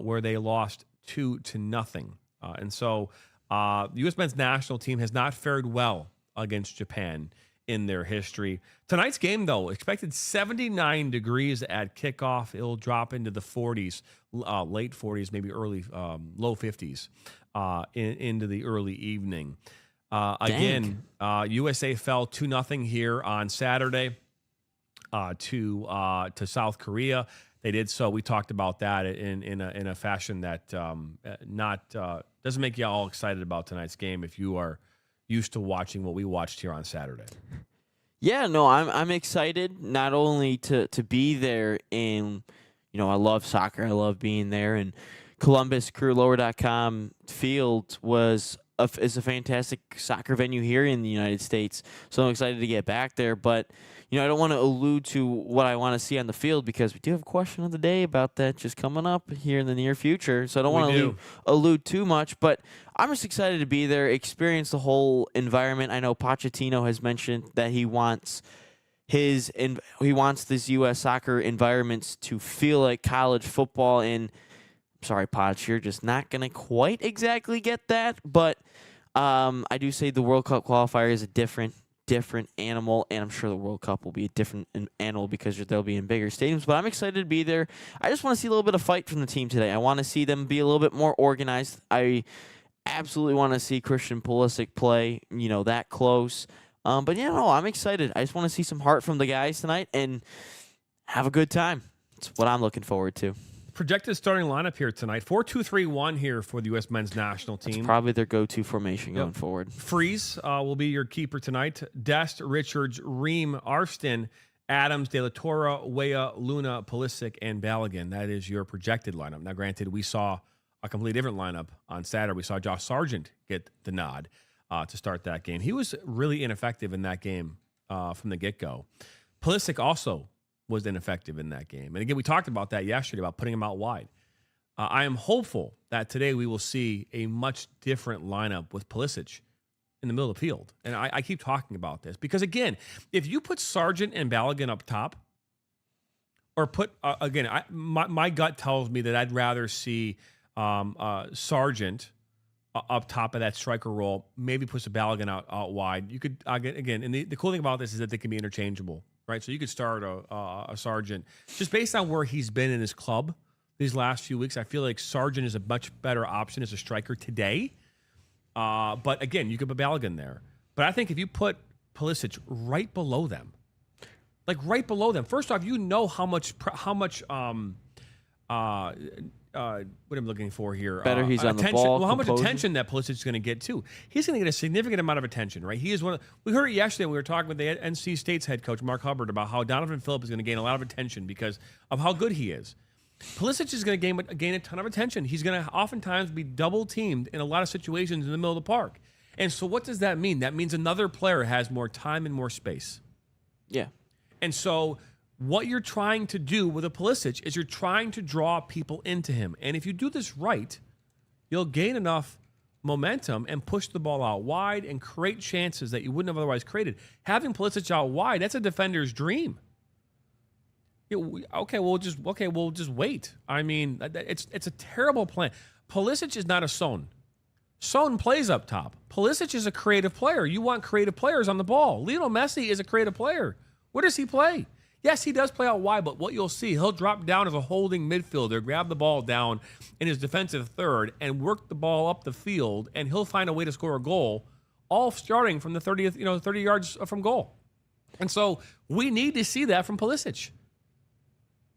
where they lost 2-0. And so the U.S. men's national team has not fared well against Japan in their history. Tonight's game, though, expected 79 degrees at kickoff. It'll drop into the 40s, late 40s, maybe early, low 50s into the early evening. Again, USA fell 2-0 here on Saturday to South Korea. They did so. We talked about that in a fashion that doesn't make you all excited about tonight's game if you are used to watching what we watched here on Saturday. Yeah, no, I'm excited not only to be there in, I love soccer. I love being there. And Columbus CrewLower.com field is a fantastic soccer venue here in the United States. So I'm excited to get back there. But, I don't want to allude to what I want to see on the field because we do have a question of the day about that just coming up here in the near future. So I don't want to allude too much. But I'm just excited to be there, experience the whole environment. I know Pochettino has mentioned that he wants this U.S. soccer environments to feel like college football. And I'm sorry, Poch, you're just not going to quite exactly get that. But I do say the World Cup qualifier is a different animal, and I'm sure the World Cup will be a different animal because they'll be in bigger stadiums. But I'm excited to be there. I just want to see a little bit of fight from the team today. I want to see them be a little bit more organized. I absolutely want to see Christian Pulisic play, that close. But I'm excited. I just want to see some heart from the guys tonight and have a good time. That's what I'm looking forward to. Projected starting lineup here tonight, 4-2-3-1 here for the U.S. men's national team. That's probably their go-to formation going forward. Freeze will be your keeper tonight. Dest, Richards, Ream, Arston, Adams, De La Torre, Weah, Luna, Pulisic, and Balogun. That is your projected lineup. Now, granted, we saw a completely different lineup on Saturday. We saw Josh Sargent get the nod to start that game. He was really ineffective in that game from the get-go. Pulisic also was ineffective in that game. And again, we talked about that yesterday, about putting him out wide. I am hopeful that today we will see a much different lineup with Pulisic in the middle of the field. And I keep talking about this because, again, if you put Sargent and Balogun up top, or put, my gut tells me that I'd rather see Sargent up top of that striker role, maybe push the Balogun out wide. You could, again, and the cool thing about this is that they can be interchangeable. Right, so you could start a Sargent just based on where he's been in his club these last few weeks. I feel like Sargent is a much better option as a striker today. But again, you could put Balogun there. But I think if you put Pulisic right below them, first off, how much what I'm looking for here. Better he's on the ball. Well, how much attention that Pulisic is going to get too? He's going to get a significant amount of attention, right? He is one. We heard it yesterday when we were talking with the NC State's head coach Mark Hubbard about how Donovan Phillips is going to gain a lot of attention because of how good he is. Pulisic is going to gain a ton of attention. He's going to oftentimes be double teamed in a lot of situations in the middle of the park. And so, what does that mean? That means another player has more time and more space. Yeah. And so, what you're trying to do with a Pulisic is you're trying to draw people into him. And if you do this right, you'll gain enough momentum and push the ball out wide and create chances that you wouldn't have otherwise created. Having Pulisic out wide, that's a defender's dream. We'll just wait. I mean, it's a terrible plan. Pulisic is not a Son. Son plays up top. Pulisic is a creative player. You want creative players on the ball. Lionel Messi is a creative player. Where does he play? Yes, he does play out wide, but what you'll see, he'll drop down as a holding midfielder, grab the ball down in his defensive third, and work the ball up the field, and he'll find a way to score a goal, all starting from the 30 yards from goal. And so we need to see that from Pulisic.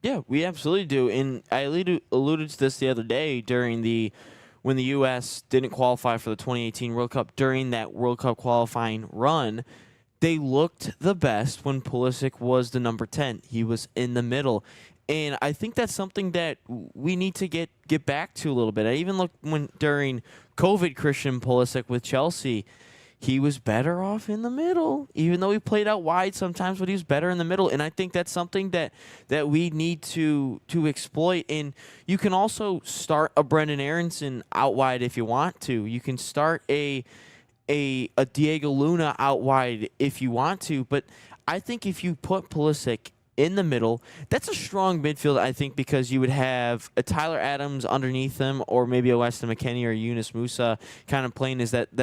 Yeah, we absolutely do. And I alluded to this the other day when the U.S. didn't qualify for the 2018 World Cup. During that World Cup qualifying run, they looked the best when Pulisic was the number 10. He was in the middle. And I think that's something that we need to get back to a little bit. I even looked during COVID, Christian Pulisic with Chelsea, he was better off in the middle, even though he played out wide sometimes, but he was better in the middle. And I think that's something that we need to exploit. And you can also start a Brendan Aronson out wide if you want to. You can start a Diego Luna out wide if you want to. But I think if you put Pulisic in the middle, that's a strong midfield, I think, because you would have a Tyler Adams underneath him, or maybe a Weston McKennie or Yunus Musa kind of playing as that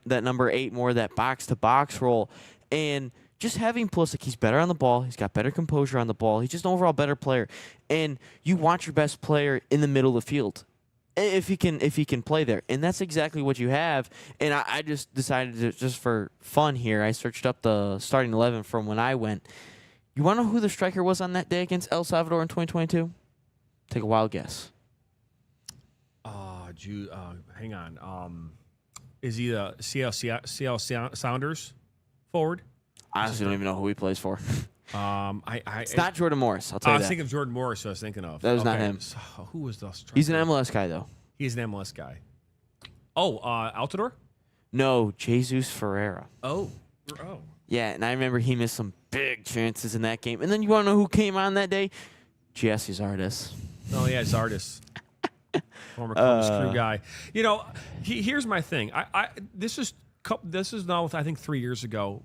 number 8, more that box-to-box role. And just having Pulisic, he's better on the ball. He's got better composure on the ball. He's just an overall better player. And you want your best player in the middle of the field if he can play there. And that's exactly what you have. And I just decided to, just for fun here, I searched up the starting 11 from when I went. You want to know who the striker was on that day against El Salvador in 2022? Take a wild guess. Hang on. Is he the CL Sounders forward? I honestly don't even know who he plays for. It's not Jordan Morris. I'll tell you I was that. thinking of Jordan Morris. I was thinking of. That was not him. So who was the striker? He's an MLS guy, though. He's an MLS guy. Oh, Altidore? No, Jesus Ferreira. Oh. Yeah, and I remember he missed some big chances in that game. And then you want to know who came on that day? Jesse Zardes. Oh, yeah, Zardes. Former Columbus Crew guy. You know, here's my thing. This is now, I think, 3 years ago.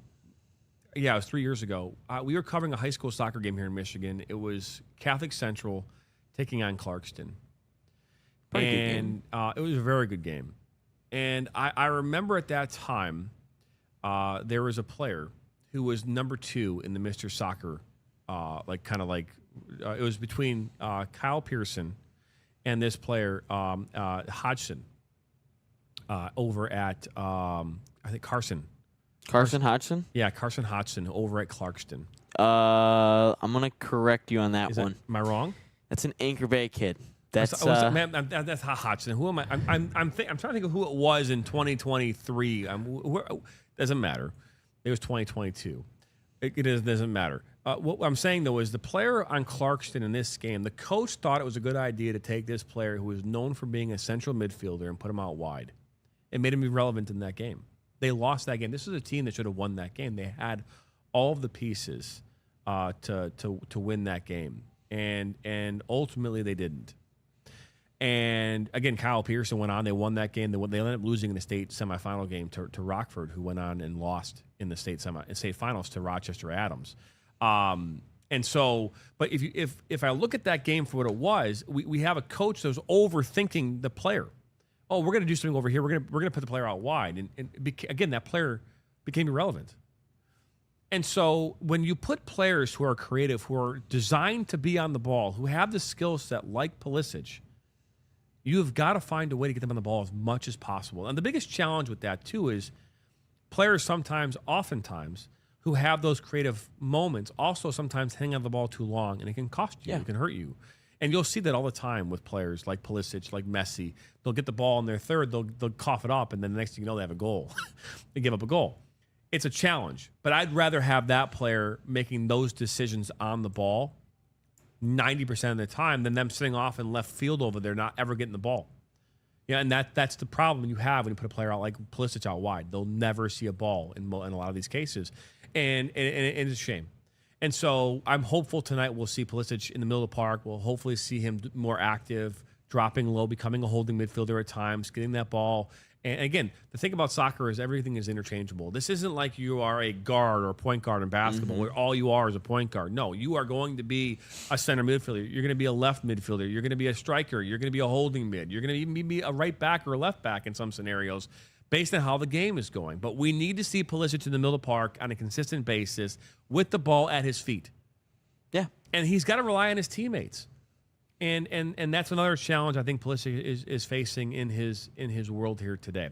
Yeah, it was 3 years ago. We were covering a high school soccer game here in Michigan. It was Catholic Central taking on Clarkston. Pretty good game. It was a very good game. And I remember at that time, there was a player who was number 2 in the Mr. Soccer, it was between Kyle Pearson and this player, Hodgson, over at, I think, Carson. Carson Hodgson? Yeah, Carson Hodgson over at Clarkston. I'm going to correct you on that one. Am I wrong? That's an Anchor Bay kid. That's Hodgson. Who am I? I'm trying to think of who it was in 2023. Doesn't matter. It was 2022. It doesn't matter. What I'm saying, though, is the player on Clarkston in this game, the coach thought it was a good idea to take this player who was known for being a central midfielder and put him out wide. It made him irrelevant in that game. They lost that game. This is a team that should have won that game. They had all of the pieces to win that game, and ultimately they didn't. And again, Kyle Pearson went on. They won that game. They ended up losing in the state semifinal game to Rockford, who went on and lost in the state finals to Rochester Adams. And so, but if I look at that game for what it was, we have a coach that was overthinking the player. Oh, we're going to do something over here. We're going to put the player out wide, and again, that player became irrelevant. And so, when you put players who are creative, who are designed to be on the ball, who have the skill set like Pulisic, you have got to find a way to get them on the ball as much as possible. And the biggest challenge with that, too, is players oftentimes, who have those creative moments also sometimes hang on the ball too long, and it can cost you. Yeah. It can hurt you. And you'll see that all the time with players like Pulisic, like Messi. They'll get the ball in their third, they'll cough it up, and then the next thing you know, they have a goal. They give up a goal. It's a challenge. But I'd rather have that player making those decisions on the ball 90% of the time than them sitting off in left field over there, not ever getting the ball. Yeah, and that's the problem you have when you put a player out like Pulisic out wide. They'll never see a ball in a lot of these cases, and it's a shame. And so I'm hopeful tonight we'll see Pulisic in the middle of the park. We'll hopefully see him more active, dropping low, becoming a holding midfielder at times, getting that ball. And again, the thing about soccer is everything is interchangeable. This isn't like you are a guard or a point guard in basketball where all you are is a point guard. No, you are going to be a center midfielder. You're going to be a left midfielder. You're going to be a striker. You're going to be a holding mid. You're going to even be a right back or a left back in some scenarios based on how the game is going. But we need to see Pulisic in the middle of the park on a consistent basis with the ball at his feet. Yeah. And he's got to rely on his teammates. And that's another challenge I think Pulisic is facing in his world here today.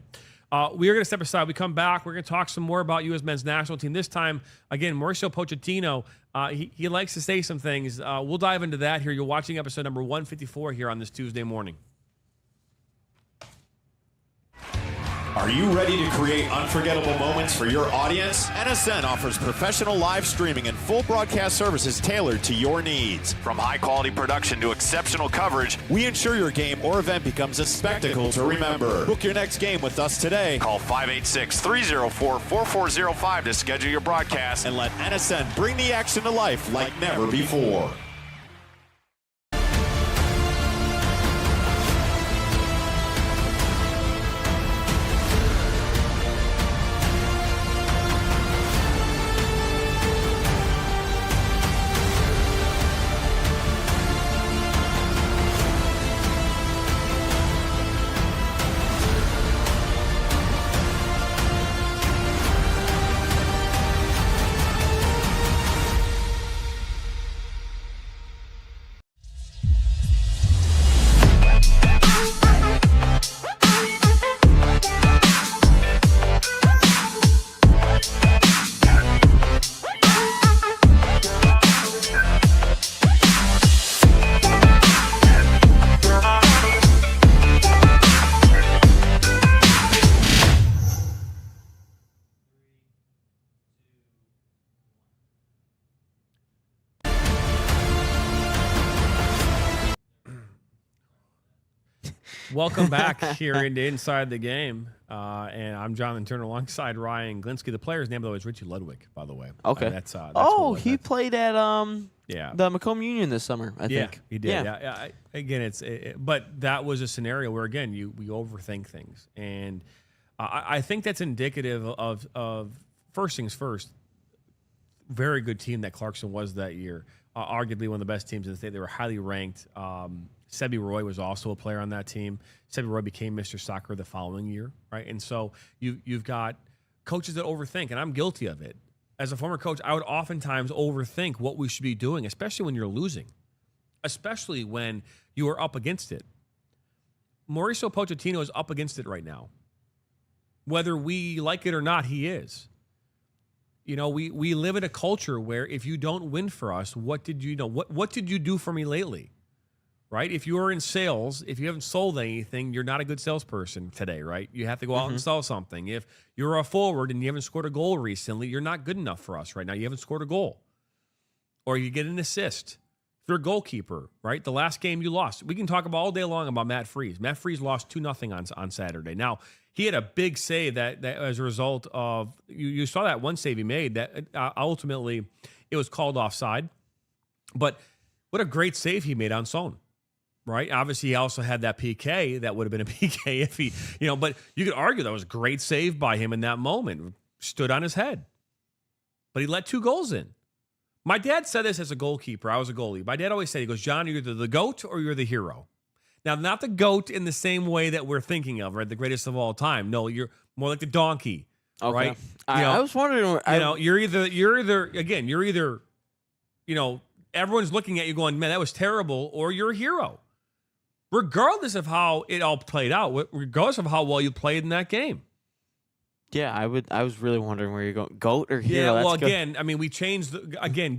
We are going to step aside. We come back. We're going to talk some more about U.S. men's national team. This time, again, Mauricio Pochettino, he likes to say some things. We'll dive into that here. You're watching episode number 154 here on this Tuesday morning. Are you ready to create unforgettable moments for your audience? NSN offers professional live streaming and full broadcast services tailored to your needs. From high-quality production to exceptional coverage, we ensure your game or event becomes a spectacle to remember. Book your next game with us today. Call 586-304-4405 to schedule your broadcast and let NSN bring the action to life like never before. Welcome back here into Inside the Game. And I'm Jonathan Turner alongside Ryan Glinsky. The player's name, though, is Richie Ludwig, by the way. Okay. That's he played at the Macomb Union this summer, I think. He did. Yeah. Again, but that was a scenario where, again, we overthink things. And I think that's indicative of first things first, very good team that Clarkson was that year. Arguably one of the best teams in the state. They were highly ranked. Sebi Roy was also a player on that team. Sebi Roy became Mr. Soccer the following year, right? And so you've got coaches that overthink, and I'm guilty of it. As a former coach, I would oftentimes overthink what we should be doing, especially when you're losing, especially when you are up against it. Mauricio Pochettino is up against it right now. Whether we like it or not, he is. You know, we live in a culture where if you don't win for us, what did you do for me lately? Right? If you are in sales, if you haven't sold anything, you're not a good salesperson today, right? You have to go out and sell something. If you're a forward and you haven't scored a goal recently, you're not good enough for us right now. You haven't scored a goal. Or you get an assist. If you're a goalkeeper, right? The last game you lost. We can talk about all day long about Matt Freese. Matt Freese lost 2-0 on Saturday. Now, he had a big save that as a result of, you saw that one save he made that ultimately it was called offside. But what a great save he made on Son. Right. Obviously, he also had that PK. That would have been a PK if he, but you could argue that was a great save by him in that moment. Stood on his head. But he let 2 goals in. My dad said this as a goalkeeper. I was a goalie. My dad always said, he goes, John, you're either the GOAT or you're the hero. Now, not the GOAT in the same way that we're thinking of, right? The greatest of all time. No, you're more like the donkey. Okay. Right? I was wondering. You're either, everyone's looking at you going, man, that was terrible, or you're a hero. Regardless of how it all played out, regardless of how well you played in that game. Yeah, I was really wondering where you're going. GOAT or hero? Yeah, well, again, we changed,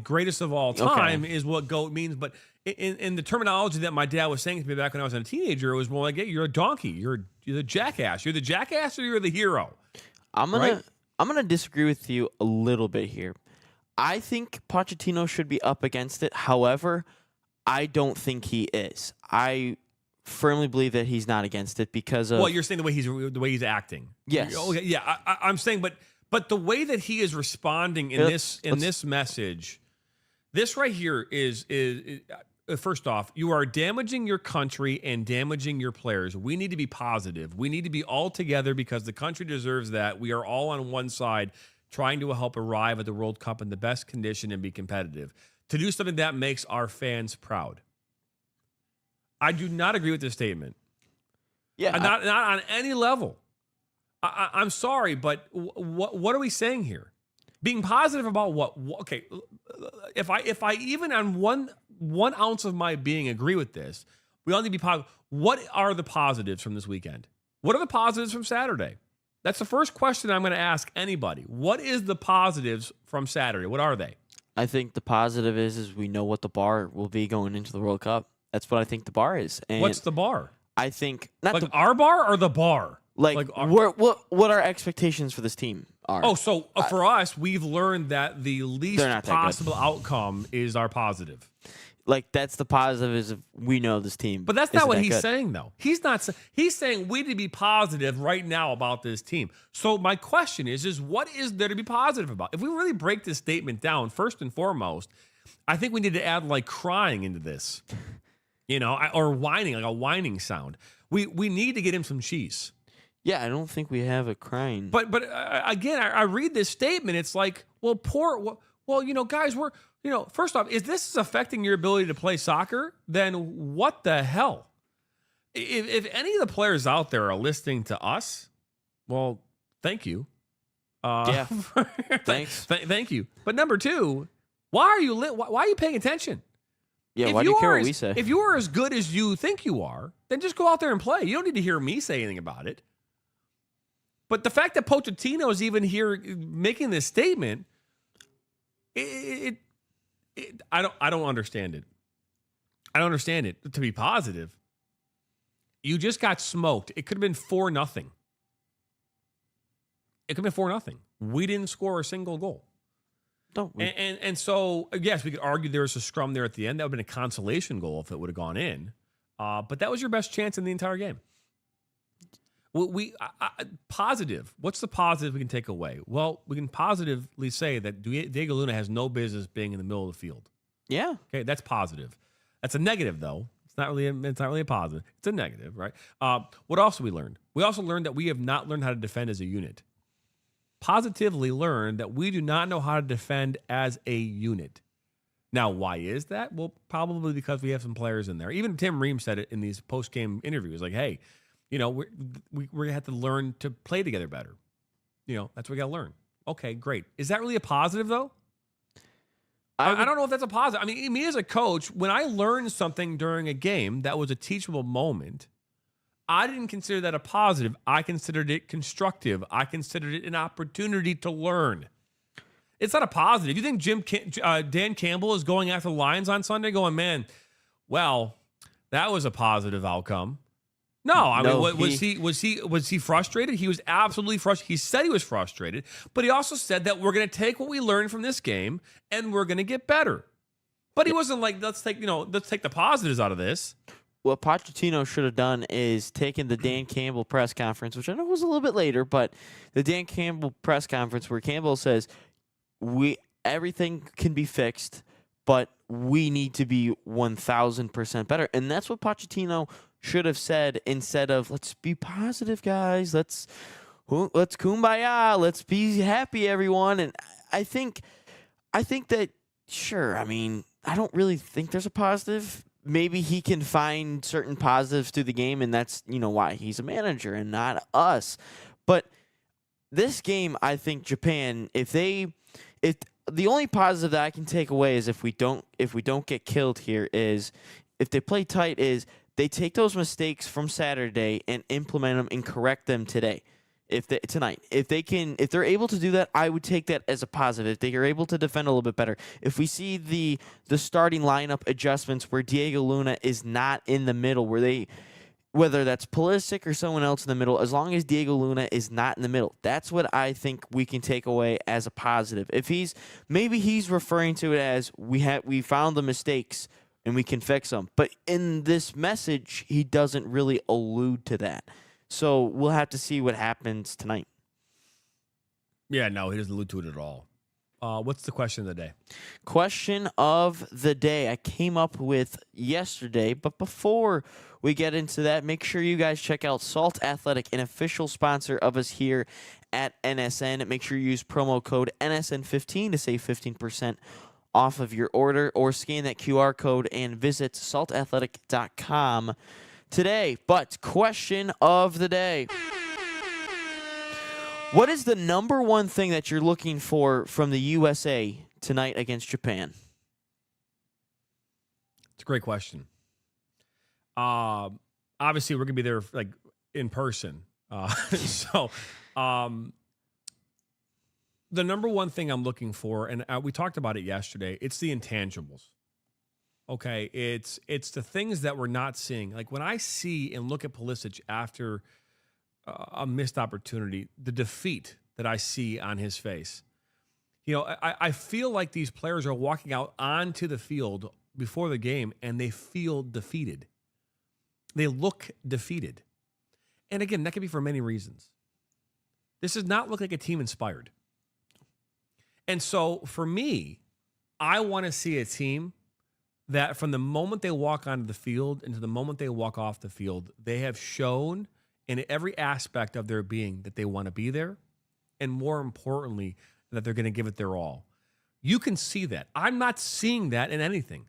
greatest of all time is what GOAT means. But in the terminology that my dad was saying to me back when I was a teenager, it was more like, hey, you're a donkey. You're the jackass. You're the jackass or you're the hero. I'm gonna disagree with you a little bit here. I think Pochettino should be up against it. However, I don't think he is. I firmly believe that he's not against it because of. Well, you're saying the way he's acting. Yes. Okay. Yeah. I'm saying, but the way that he is responding in this message, this right here is first off, you are damaging your country and damaging your players. We need to be positive. We need to be all together because the country deserves that. We are all on one side trying to help arrive at the World Cup in the best condition and be competitive. To do something that makes our fans proud. I do not agree with this statement. Yeah, not on any level. I'm sorry, but what are we saying here? Being positive about what? Okay, if I even on one ounce of my being agree with this, we all need to be positive. What are the positives from this weekend? What are the positives from Saturday? That's the first question I'm going to ask anybody. What is the positives from Saturday? What are they? I think the positive is we know what the bar will be going into the World Cup. That's what I think the bar is. And What's the bar? I think not Like the, our bar or the bar? what our expectations for this team are. Oh, so for us, we've learned that the least They're not that good. possible outcome is our positive. Like that's the positive is we know this team. But that's isn't not what that he's good. saying, though. He's saying we need to be positive right now about this team. So my question is what is there to be positive about? If we really break this statement down, first and foremost, I think we need to add like crying into this, or whining, like a whining sound. We need to get him some cheese. Yeah, I don't think we have a crying. But again, I read this statement. It's like, well, guys, first off, if this is affecting your ability to play soccer, then what the hell? If any of the players out there are listening to us, well, thank you. Yeah, thanks. Thank you. But number two, why are you paying attention? Yeah, why do you care what we say? If you are as good as you think you are, then just go out there and play. You don't need to hear me say anything about it. But the fact that Pochettino is even here making this statement, I don't understand it. I don't understand it. To be positive, you just got smoked. It could have been 4-0. It could have been 4-0. We didn't score a single goal. No, and so yes, we could argue there was a scrum there at the end. That would have been a consolation goal if it would have gone in. But that was your best chance in the entire game. Positive. What's the positive we can take away? Well, we can positively say that Diego Luna has no business being in the middle of the field. Yeah. Okay, that's positive. That's a negative, though. It's not really a positive. It's a negative, right? What else have we learned? We also learned that we have not learned how to defend as a unit. Positively learned that we do not know how to defend as a unit. Now, why is that? Well, probably because we have some players in there. Even Tim Ream said it in these post-game interviews, like, hey, we're going to have to learn to play together better. That's what we got to learn. Okay, great. Is that really a positive, though? I don't know if that's a positive. I mean, me as a coach, when I learned something during a game that was a teachable moment, I didn't consider that a positive. I considered it constructive. I considered it an opportunity to learn. It's not a positive. You think Dan Campbell is going after the Lions on Sunday going, man, well, that was a positive outcome? No, I mean, was he frustrated? He was absolutely frustrated. He said he was frustrated, but he also said that we're going to take what we learned from this game and we're going to get better. But he wasn't like, let's take the positives out of this. What Pochettino should have done is taken the Dan Campbell press conference, which I know was a little bit later, but the Dan Campbell press conference where Campbell says everything can be fixed, but we need to be 1,000% better. And that's what Pochettino should have said instead of let's be positive, guys. Let's kumbaya. Let's be happy, everyone. And I think that sure. I mean, I don't really think there's a positive. Maybe he can find certain positives through the game, and that's why he's a manager and not us. But this game, I think Japan, if the only positive that I can take away is if we don't get killed here is if they play tight is they take those mistakes from Saturday and implement them and correct them today. If they're able to do that, I would take that as a positive. If they are able to defend a little bit better. If we see the starting lineup adjustments where Diego Luna is not in the middle, whether that's Pulisic or someone else in the middle, as long as Diego Luna is not in the middle, that's what I think we can take away as a positive. If maybe he's referring to it as we found the mistakes and we can fix them. But in this message, he doesn't really allude to that. So we'll have to see what happens tonight. Yeah, no, he doesn't allude to it at all. What's the question of the day? Question of the day I came up with yesterday, but before we get into that, make sure you guys check out Salt Athletic, an official sponsor of us here at NSN. Make sure you use promo code NSN15 to save 15% off of your order, or scan that QR code and visit saltathletic.com today. But question of the day. What is the number one thing that you're looking for from the USA tonight against Japan? It's a great question. Obviously, we're gonna be there like in person. So, the number one thing I'm looking for, and we talked about it yesterday, it's the intangibles. Okay, it's the things that we're not seeing. Like when I see and look at Pulisic after a missed opportunity, the defeat that I see on his face. You know, I feel like these players are walking out onto the field before the game and they feel defeated. They look defeated. And again, that could be for many reasons. This does not look like a team inspired. And so for me, I want to see a team that from the moment they walk onto the field and to the moment they walk off the field, they have shown in every aspect of their being that they want to be there. And more importantly, that they're going to give it their all. You can see that. I'm not seeing that in anything.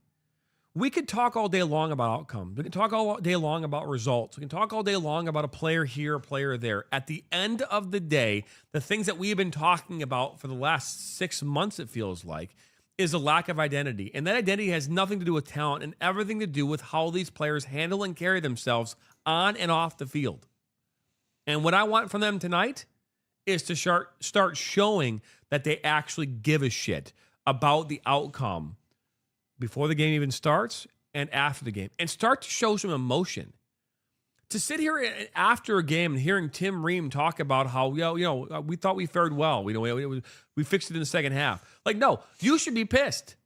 We could talk all day long about outcomes. We can talk all day long about results. We can talk all day long about a player here, a player there. At the end of the day, the things that we've been talking about for the last 6 months, it feels like, is a lack of identity. And that identity has nothing to do with talent and everything to do with how these players handle and carry themselves on and off the field. And what I want from them tonight is to start showing that they actually give a shit about the outcome before the game even starts and after the game, and start to show some emotion. To sit here after a game and hearing Tim Ream talk about how, we thought we fared well. We fixed it in the second half. Like, no, you should be pissed.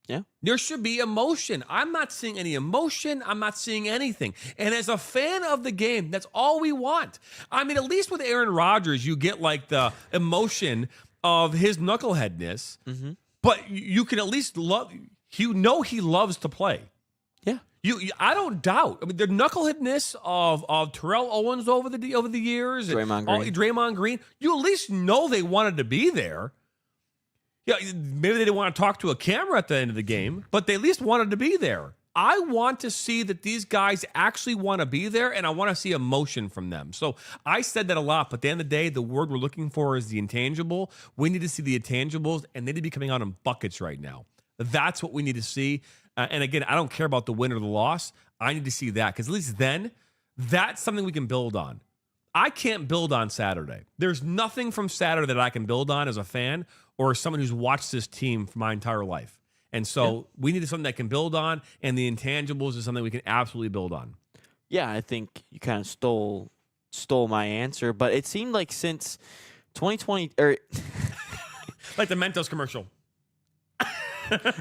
Yeah. There should be emotion. I'm not seeing any emotion. I'm not seeing anything. And as a fan of the game, that's all we want. I mean, at least with Aaron Rodgers, you get like the emotion of his knuckleheadness. Mm-hmm. But you can at least he loves to play. Yeah. I don't doubt. I mean, the knuckleheadness of Terrell Owens over the years, Draymond Green. You at least know they wanted to be there. Yeah, maybe they didn't want to talk to a camera at the end of the game, but they at least wanted to be there. I want to see that these guys actually want to be there, and I want to see emotion from them. So I said that a lot, but at the end of the day, the word we're looking for is the intangible. We need to see the intangibles, and they need to be coming out in buckets right now. That's what we need to see. And again, I don't care about the win or the loss. I need to see that, because at least then, that's something we can build on. I can't build on Saturday. There's nothing from Saturday that I can build on as a fan or as someone who's watched this team for my entire life. And so we need something that can build on, and the intangibles is something we can absolutely build on. Yeah, I think you kind of stole my answer, but it seemed like since 2020 like the Mentos commercial.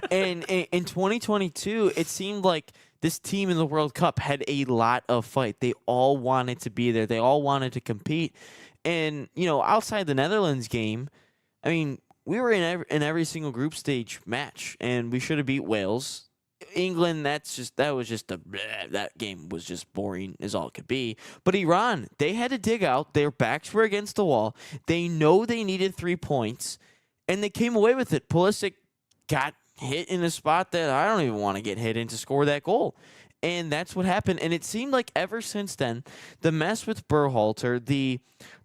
and in 2022, it seemed like this team in the World Cup had a lot of fight. They all wanted to be there. They all wanted to compete. And, outside the Netherlands game, I mean, we were in every single group stage match, and we should have beat Wales. England, that game was just boring as all it could be. But Iran, they had to dig out. Their backs were against the wall. They know they needed 3 points, and they came away with it. Pulisic got hit in a spot that I don't even want to get hit in to score that goal. And that's what happened. And it seemed like ever since then, the mess with Berhalter,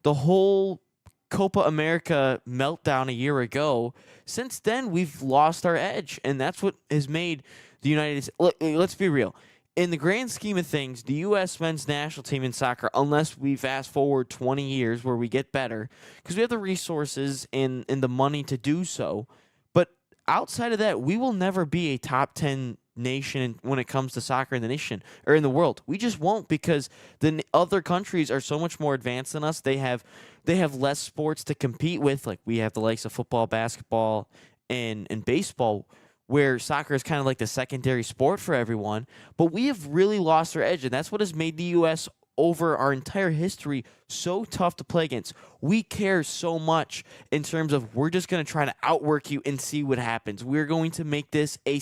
the whole Copa America meltdown a year ago, since then we've lost our edge. And that's what has made the United States. Let's be real. In the grand scheme of things, the U.S. men's national team in soccer, unless we fast forward 20 years where we get better, because we have the resources and the money to do so. But outside of that, we will never be a top 10 nation when it comes to soccer in the nation or in the world. We just won't, because the other countries are so much more advanced than us. They have less sports to compete with. Like, we have the likes of football, basketball, and baseball, where soccer is kind of like the secondary sport for everyone. But we have really lost our edge, and that's what has made the U.S. over our entire history so tough to play against. We care so much in terms of we're just going to try to outwork you and see what happens. We're going to make this a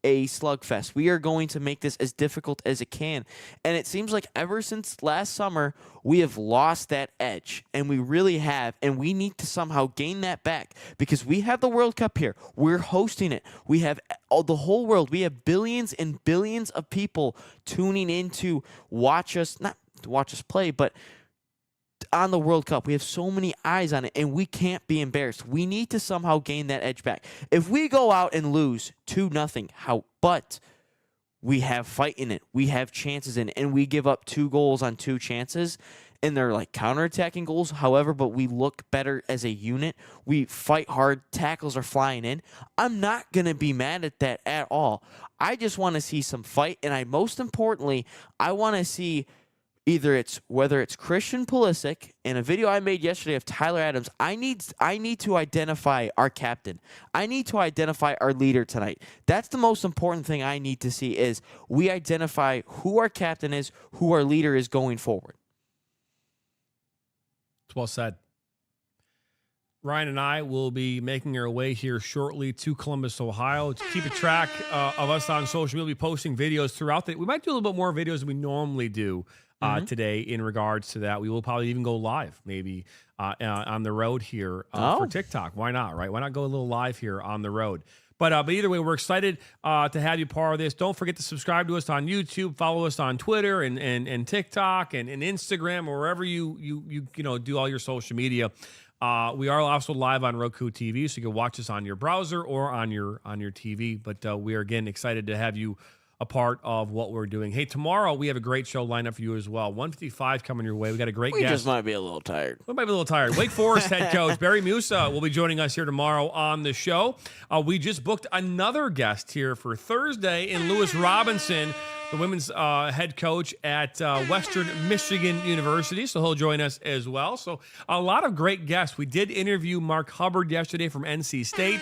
slugfest. We are going to make this as difficult as it can. And it seems like ever since last summer, we have lost that edge, and we really have, and we need to somehow gain that back, because we have the World Cup here. We're hosting it. We have the whole world. We have billions and billions of people tuning in to watch us, not to watch us play, but on the World Cup. We have so many eyes on it, and we can't be embarrassed. We need to somehow gain that edge back. If we go out and lose 2-0, but we have fight in it, we have chances in it, and we give up 2 goals on 2 chances, and they're like counterattacking goals, however, but we look better as a unit. We fight hard. Tackles are flying in. I'm not going to be mad at that at all. I just want to see some fight, and most importantly, I want to see whether it's Christian Pulisic. In a video I made yesterday of Tyler Adams, I need to identify our captain. I need to identify our leader tonight. That's the most important thing I need to see is we identify who our captain is, who our leader is going forward. It's well said. Ryan and I will be making our way here shortly to Columbus, Ohio. To keep a track of us on social, we'll be posting videos throughout the. We might do a little bit more videos than we normally do today in regards to that. We will probably even go live maybe on the road here for TikTok. Why not, right? Why not go a little live here on the road? But either way, we're excited to have you part of this. Don't forget to subscribe to us on YouTube, follow us on Twitter and TikTok and Instagram, or wherever you do all your social media. We are also live on Roku TV, so you can watch us on your browser or on your TV. But we are again excited to have you a part of what we're doing. Hey, tomorrow we have a great show lined up for you as well. 155 coming your way. We got a great guest. We just might be a little tired. We might be a little tired. Wake Forest head coach Barry Musa will be joining us here tomorrow on the show. We just booked another guest here for Thursday in Lewis Robinson, the women's head coach at Western Michigan University. So he'll join us as well. So a lot of great guests. We did interview Mark Hubbard yesterday from NC State.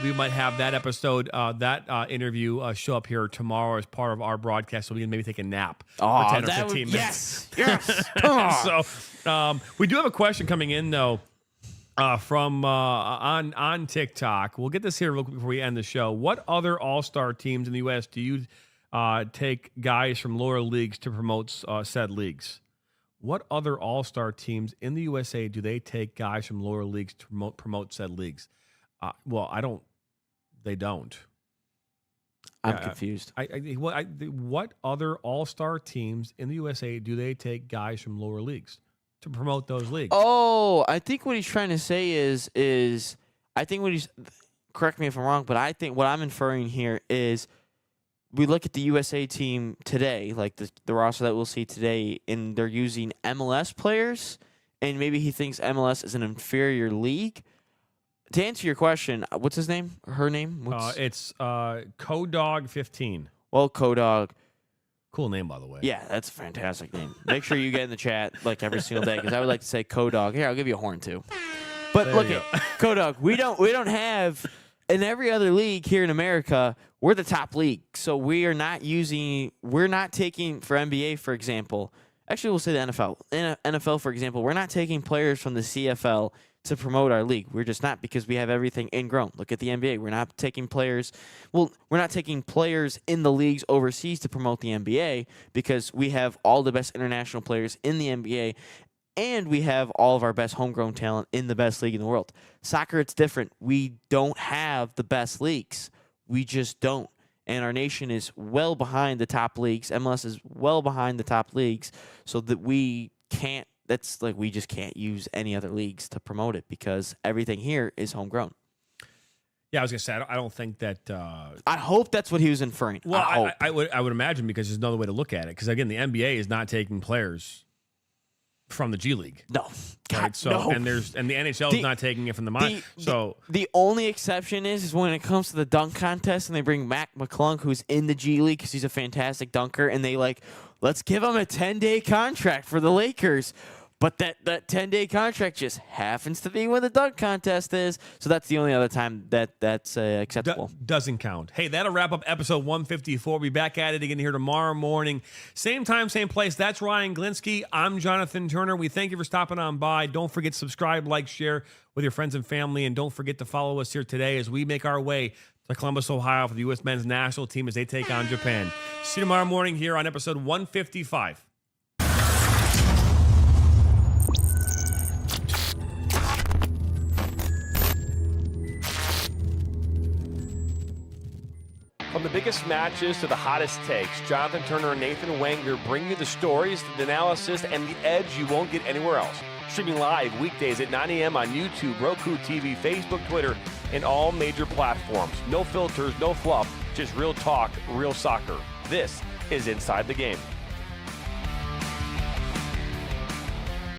We might have that episode, interview show up here tomorrow as part of our broadcast, so we can maybe take a nap for 10 or 15 minutes. Yes. Come on. So we do have a question coming in, though, from on TikTok. We'll get this here real quick before we end the show. What other all-star teams in the U.S. do you take guys from lower leagues to promote said leagues? What other all-star teams in the USA do they take guys from lower leagues to promote said leagues? They don't. I'm confused. What other all-star teams in the USA do they take guys from lower leagues to promote those leagues? Oh, I think what he's trying to say is I think what he's, correct me if I'm wrong, but I think what I'm inferring here is we look at the USA team today, like the roster that we'll see today, and they're using MLS players, and maybe he thinks MLS is an inferior league. To answer your question, what's his name? Her name? It's Codog15. Well, Codog. Cool name, by the way. Yeah, that's a fantastic name. Make sure you get in the chat like every single day, because I would like to say Codog. Here, I'll give you a horn too. But there look at Codog. We don't have in every other league here in America. We're the top league, so we're not taking for NBA, for example. Actually, we'll say the NFL. In NFL, for example, we're not taking players from the CFL to promote our league. We're just not, because we have everything ingrown. Look at the NBA. We're not taking players. Well, we're not taking players in the leagues overseas to promote the NBA, because we have all the best international players in the NBA, and we have all of our best homegrown talent in the best league in the world. Soccer, it's different. We don't have the best leagues. We just don't. And our nation is well behind the top leagues. MLS is well behind the top leagues, so that we can't. That's like we just can't use any other leagues to promote it, because everything here is homegrown. Yeah, I was gonna say I don't think that. I hope that's what he was inferring. Well, I would imagine, because there's another way to look at it. Because again, the NBA is not taking players from the G League. No, God, right? So no. and the NHL is not taking it from the minor. So the only exception is when it comes to the dunk contest, and they bring Mac McClung, who's in the G League, because he's a fantastic dunker, and they let's give him a 10-day contract for the Lakers. But that 10-day contract just happens to be when the dunk contest is. So that's the only other time that's acceptable. Doesn't count. Hey, that'll wrap up episode 154. We'll be back at it again here tomorrow morning. Same time, same place. That's Ryan Glinsky. I'm Jonathan Turner. We thank you for stopping on by. Don't forget to subscribe, like, share with your friends and family. And don't forget to follow us here today as we make our way to Columbus, Ohio for the U.S. men's national team as they take on Japan. See you tomorrow morning here on episode 155. From the biggest matches to the hottest takes, Jonathan Turner and Nathan Wengler bring you the stories, the analysis, and the edge you won't get anywhere else. Streaming live weekdays at 9 a.m. on YouTube, Roku TV, Facebook, Twitter, and all major platforms. No filters, no fluff, just real talk, real soccer. This is Inside the Game.